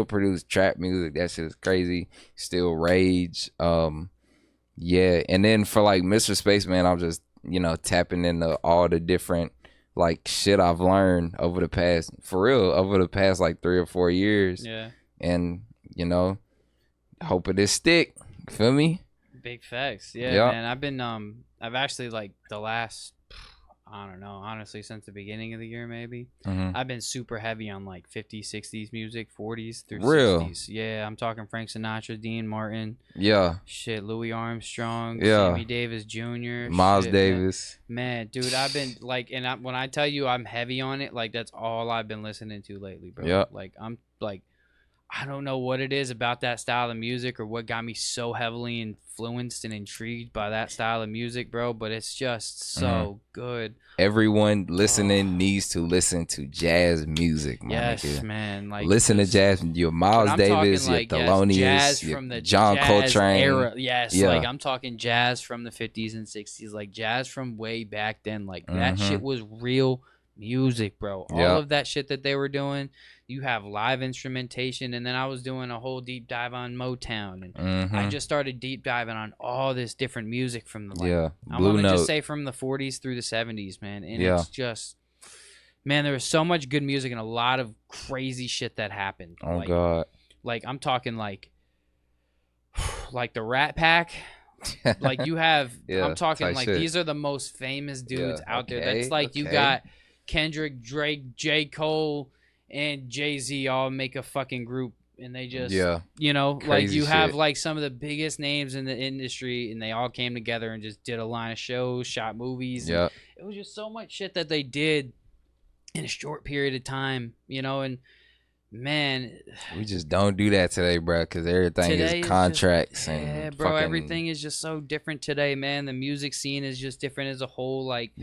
produce trap music. That shit is crazy. Still rage. Yeah. And then for like Mr. Spaceman, I'm just, tapping into all the different like shit I've learned over the past like 3 or 4 years. Yeah. And hoping it stick. Feel me? Big facts. Yeah, man. I've been I've actually like the last, I don't know, honestly, since the beginning of the year, maybe. Mm-hmm. I've been super heavy on like 50s, 60s music, 40s through 60s. Yeah, I'm talking Frank Sinatra, Dean Martin. Yeah. Shit, Louis Armstrong. Yeah. Sammy Davis Jr. Miles Davis. Man, dude, I've been like, and when I tell you I'm heavy on it, like that's all I've been listening to lately, bro. Yeah. Like, I'm like, I don't know what it is about that style of music or what got me so heavily influenced and intrigued by that style of music, bro, but it's just so good. Everyone listening needs to listen to jazz music, nigga. Man. Like, listen to jazz, your Miles Davis, your Thelonious, your John Coltrane era. Yes, yeah. Like I'm talking jazz from the 50s and 60s, like jazz from way back then. Like that shit was real music, bro. All of that shit that they were doing. You have live instrumentation, and then I was doing a whole deep dive on Motown, and I just started deep diving on all this different music from the I'm gonna just say from the 40s through the 70s, man. And it's just, man, there was so much good music and a lot of crazy shit that happened. Oh God! Like I'm talking like the Rat Pack. Like you have, I'm talking like shit. These are the most famous dudes out there. That's like you got Kendrick, Drake, J. Cole, and Jay-Z all make a fucking group, and they just, crazy like you have shit. Like some of the biggest names in the industry, and they all came together and just did a line of shows, shot movies. Yeah, it was just so much shit that they did in a short period of time, and man, we just don't do that today, bro, because everything is contracts and bro, everything is just so different today, man. The music scene is just different as a whole. Like,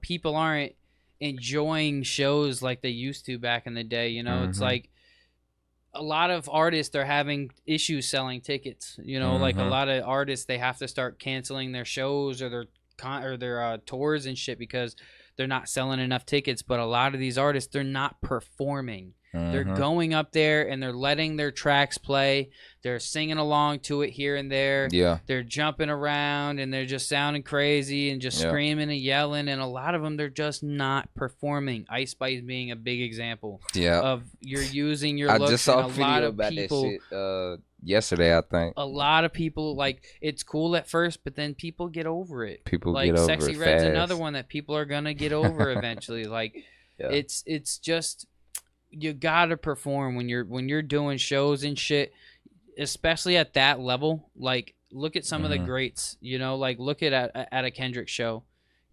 people aren't enjoying shows like they used to back in the day. It's like a lot of artists are having issues selling tickets. Like a lot of artists, they have to start canceling their shows or their tours and shit because they're not selling enough tickets. But a lot of these artists, they're not performing. They're going up there and they're letting their tracks play. They're singing along to it here and there. Yeah. They're jumping around and they're just sounding crazy and just screaming and yelling. And a lot of them, they're just not performing. Ice Spice being a big example of you're using your looks. I just saw a lot video of about people, that shit yesterday, I think. A lot of people, like, it's cool at first, but then people get over it. People like, get over Sexy it Red's fast. another one that people are going to get over eventually. Like, it's just... You gotta perform when you're doing shows and shit, especially at that level. Like, look at some of the greats, you know. Like, look at a Kendrick show,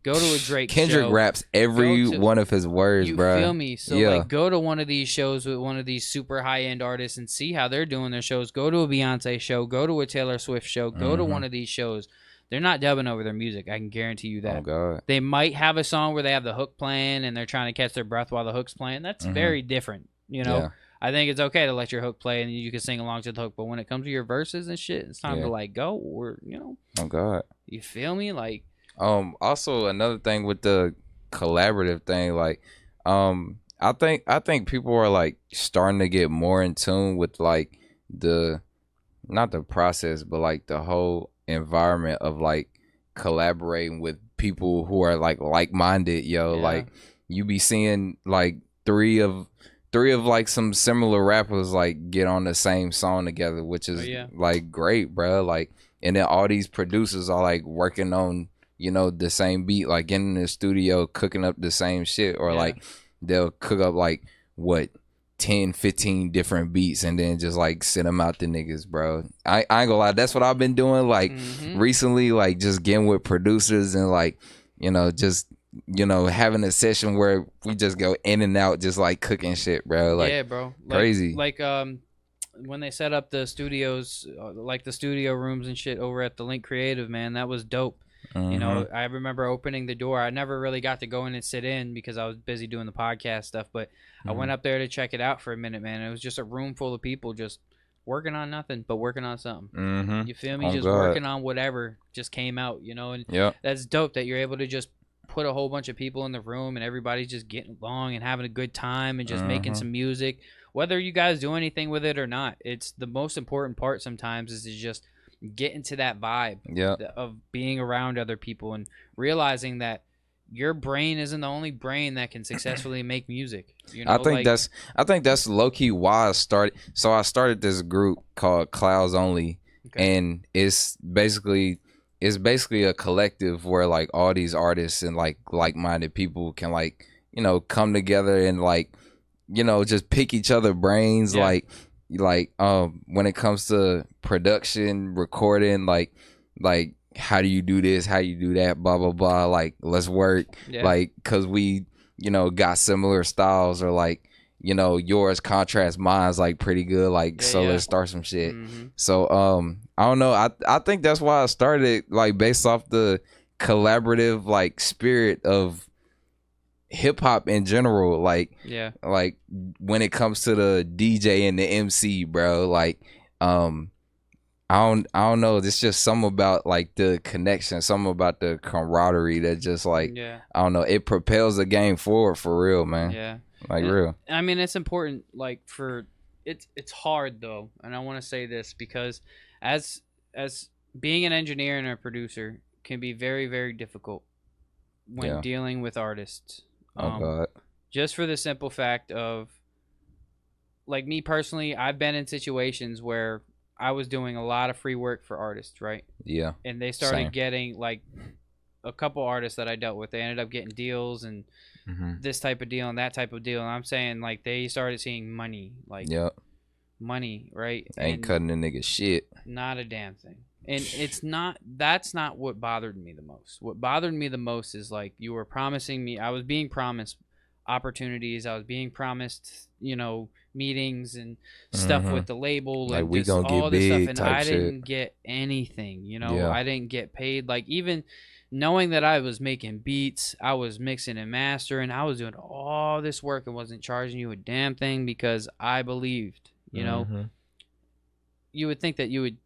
go to a Drake Kendrick show. raps every one of his words, bro. You feel me? So like, go to one of these shows with one of these super high end artists and see how they're doing their shows. Go to a Beyonce show, go to a Taylor Swift show, go to one of these shows. They're not dubbing over their music. I can guarantee you that. Oh, God. They might have a song where they have the hook playing and they're trying to catch their breath while the hook's playing. That's very different, you know? Yeah. I think it's okay to let your hook play and you can sing along to the hook. But when it comes to your verses and shit, it's time to, like, go or, you know. Oh, God. You feel me? Like. Also, another thing with the collaborative thing, like, I think people are, like, starting to get more in tune with, like, not the process, but, like, the whole environment of, like, collaborating with people who are like-minded, like you be seeing like three of like some similar rappers like get on the same song together, which is like great, bro. Like, and then all these producers are like working on, you know, the same beat, like getting in the studio cooking up the same shit, or like they'll cook up like 10, 15 different beats and then just like send them out to niggas, bro. I ain't gonna lie, that's what I've been doing like recently, like just getting with producers and like, you know, just, you know, having a session where we just go in and out just like cooking shit, bro. Like, bro. Crazy. Like when they set up the studios, like the studio rooms and shit over at the Link Creative, man, that was dope. You know, I remember opening the door. I never really got to go in and sit in because I was busy doing the podcast stuff, but I went up there to check it out for a minute, man. It was just a room full of people just working on nothing but working on something. You feel me? Working on whatever just came out, you know, and that's dope that you're able to just put a whole bunch of people in the room and everybody's just getting along and having a good time and just making some music. Whether you guys do anything with it or not, it's the most important part sometimes is to just get into that vibe of being around other people and realizing that your brain isn't the only brain that can successfully make music. You know, I think that's low key why I started. So I started this group called Clouds Only, and it's basically a collective where like all these artists and like-minded people can like, you know, come together and like, you know, just pick each other brains, like when it comes to production, recording, like how do you do this, how you do that, blah blah blah, like let's work, like because we, you know, got similar styles, or like, you know, yours contrast mine's like pretty good, like let's start some shit. So I don't know, I think that's why I started, like based off the collaborative like spirit of hip hop in general, like like when it comes to the DJ and the MC, bro, like I don't know, it's just something about like the connection, something about the camaraderie that just like I don't know, it propels the game forward for real, man. Like real. I mean, it's important, like for it's hard though, and I want to say this because as being an engineer and a producer can be very, very difficult when dealing with artists. God. Just for the simple fact of, like me personally, I've been in situations where I was doing a lot of free work for artists, right? Yeah. And they started getting, like, a couple artists that I dealt with, they ended up getting deals and this type of deal and that type of deal. And I'm saying, like, they started seeing money. Like, money, right? Ain't cutting a nigga shit. Not a damn thing. And that's not what bothered me the most. What bothered me the most is like you were promising me, I was being promised opportunities. I was being promised, you know, meetings and stuff with the label, like and we just gonna all get this big stuff. And I didn't get anything, you know, I didn't get paid. Like even knowing that I was making beats, I was mixing and mastering, I was doing all this work and wasn't charging you a damn thing because I believed, you know, you would think that you would,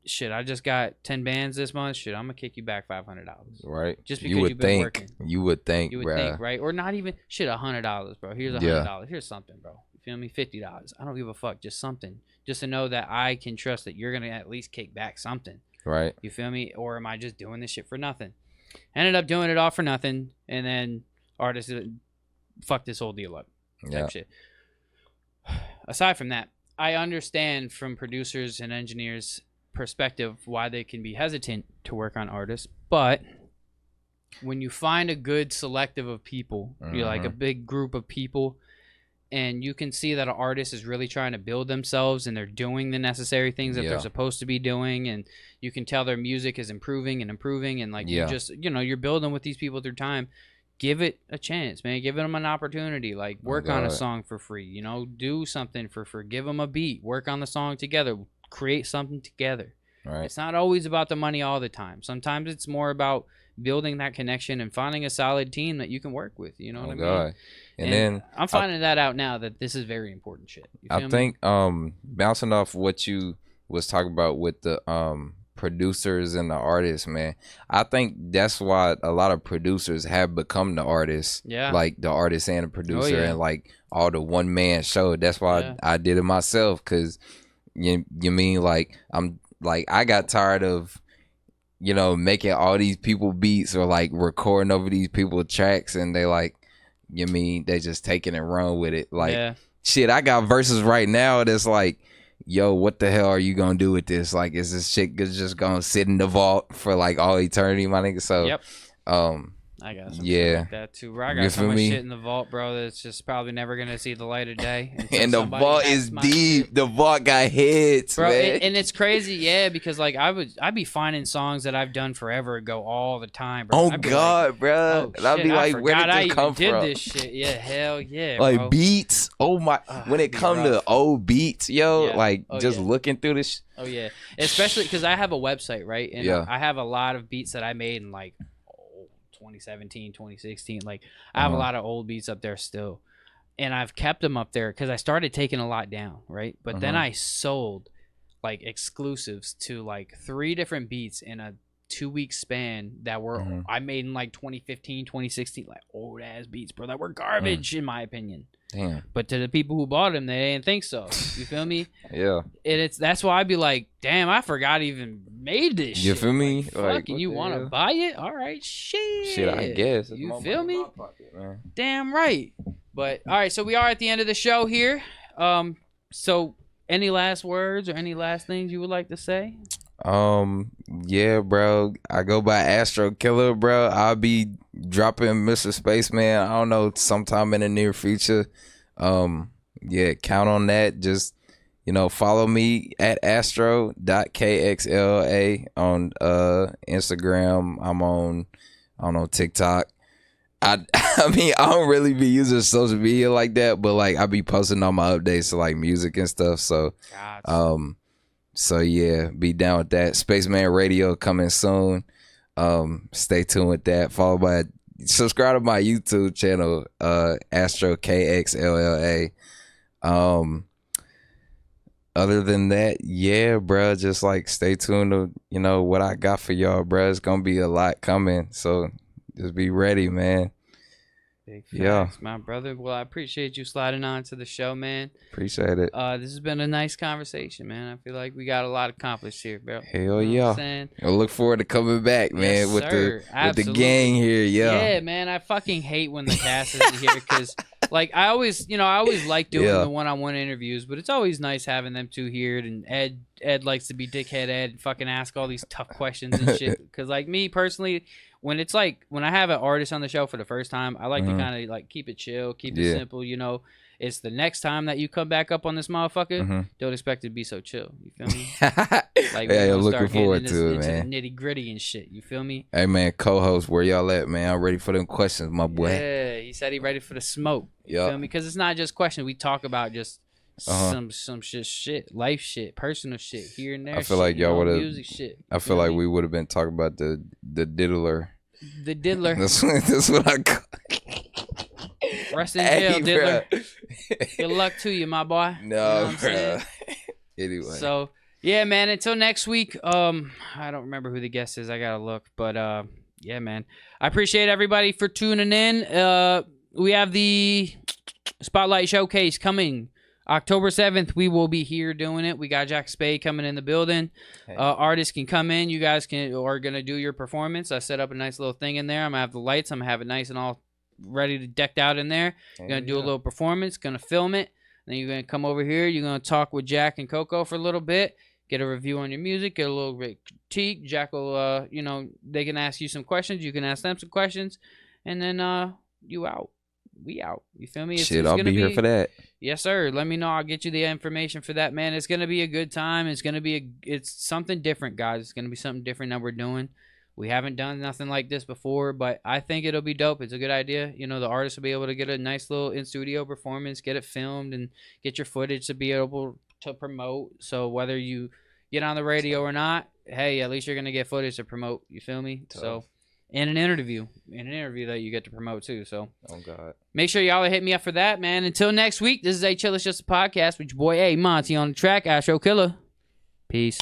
shit, I just got 10 bands this month. Shit, I'm gonna kick you back $500. Right. Just because you've been working. You would think, right? Or not even shit, $100, bro. Here's $100. Here's something, bro. You feel me? $50. I don't give a fuck. Just something. Just to know that I can trust that you're gonna at least kick back something. Right. You feel me? Or am I just doing this shit for nothing? Ended up doing it all for nothing, and then artists fuck this whole deal up. Type shit. Aside from that, I understand from producers and engineers' perspective why they can be hesitant to work on artists, but when you find a good selective of people, you're like a big group of people, and you can see that an artist is really trying to build themselves and they're doing the necessary things that they're supposed to be doing, and you can tell their music is improving and like you just, you know, you're building with these people through time. Give it a chance, man. Give them an opportunity. Like, work on a song for free, you know, do something for free. Give them a beat, work on the song together, create something together. Right. It's not always about the money all the time. Sometimes it's more about building that connection and finding a solid team that you can work with. You know what I mean? And then I'm finding that out now that this is very important shit. You feel I think bouncing off what you was talking about with the producers and the artists, man, I think that's why a lot of producers have become the artists. Yeah. Like the artist and the producer and like all the one man show. That's why I did it myself, because you mean like I got tired of, you know, making all these people beats or like recording over these people tracks, and they like, you mean they just taking and run with it. Like shit, I got verses right now that's like, yo, what the hell are you gonna do with this? Like, is this shit just gonna sit in the vault for like all eternity, my nigga? So I got some shit like that too, bro. I got so much shit in the vault, bro, that's just probably never gonna see the light of day. And the vault is deep. Shit. The vault got hits, bro. And it's crazy, because like I'd be finding songs that I've done forever ago all the time, bro. Oh God, like, bro. And I'd be like, where did this come from? I did this shit. Yeah, hell yeah. Like bro. Beats. Oh my. When it come to old beats, yo, like just looking through this. Oh yeah, especially because I have a website, right? And I have a lot of beats that I made in like 2017, 2016. Like I have a lot of old beats up there still, and I've kept them up there because I started taking a lot down, right? But then I sold like exclusives to like 3 different beats in a 2-week span that were I made in like 2015, 2016, like old ass beats, bro, that were garbage in my opinion. Damn. But to the people who bought them, they didn't think so. You feel me? Yeah. And that's why I'd be like, damn, I forgot I even made this shit. You feel me? Like, fuck, and you want to buy it? All right, shit. Shit, I guess. You feel me? Pocket, damn right. But all right, so we are at the end of the show here. So any last words or any last things you would like to say? Yeah, bro. I go by Astro Kxlla, bro. I'll be dropping Mr. Spaceman, I don't know, sometime in the near future. Yeah, count on that. Just, you know, follow me at astro.kxlla on Instagram. I'm on TikTok. I mean, I don't really be using social media like that, but like I be posting all my updates to like music and stuff. So so yeah, be down with that. Spaceman Radio coming soon. Stay tuned with that. Subscribe to my YouTube channel, Astro Kxlla. Other than that, yeah, bro, just like stay tuned to, you know, what I got for y'all, bro. It's gonna be a lot coming, so just be ready, man. Big facts, my brother. Well, I appreciate you sliding on to the show, man. Appreciate it. This has been a nice conversation, man. I feel like we got a lot accomplished here, bro. Hell yeah. I look forward to coming back, man, with the gang here. Yeah, man. I fucking hate when the cast isn't here because, like, I always like doing the one-on-one interviews, but it's always nice having them two here. And Ed likes to be dickhead Ed and fucking ask all these tough questions and shit. Because, like, me personally, when I have an artist on the show for the first time, I like to kind of like keep it chill, keep it simple, you know. It's the next time that you come back up on this motherfucker, don't expect it to be so chill. You feel me? Like, yeah, looking forward to it, man. Nitty gritty and shit. You feel me? Hey, man, co-host, where y'all at, man? I'm ready for them questions, my boy. Yeah, he said he ready for the smoke. You feel me? Because it's not just questions. We talk about just some shit, life shit, personal shit here and there. I feel like y'all would have music shit. I feel like we would have been talking about the diddler. The diddler. That's what I call. Rest in jail, diddler. Good luck to you, my boy. No, you know anyway. So yeah, man. Until next week. I don't remember who the guest is. I gotta look. But yeah, man. I appreciate everybody for tuning in. We have the Spotlight Showcase coming October 7th, we will be here doing it. We got Jack Spade coming in the building. Artists can come in. You guys are going to do your performance. I set up a nice little thing in there. I'm going to have the lights. I'm going to have it nice and all ready to decked out in there. You're going to do a little performance. Going to film it. Then you're going to come over here. You're going to talk with Jack and Coco for a little bit. Get a review on your music. Get a little bit critique. Jack will, they can ask you some questions. You can ask them some questions. And then you out. We out. You feel me? I'll be here for that. Yes, sir. Let me know. I'll get you the information for that, man. It's gonna be a good time. It's something different, guys. It's gonna be something different that we're doing. We haven't done nothing like this before, but I think it'll be dope. It's a good idea. The artist will be able to get a nice little in-studio performance, get it filmed, and get your footage to be able to promote. So whether you get on the radio or not, hey, at least you're gonna get footage to promote. You feel me? So. And an interview that you get to promote too. So, oh God, make sure y'all hit me up for that, man. Until next week, this is Kxlla Just a Podcast with your boy Montie on the track. Astro Kxlla. Peace.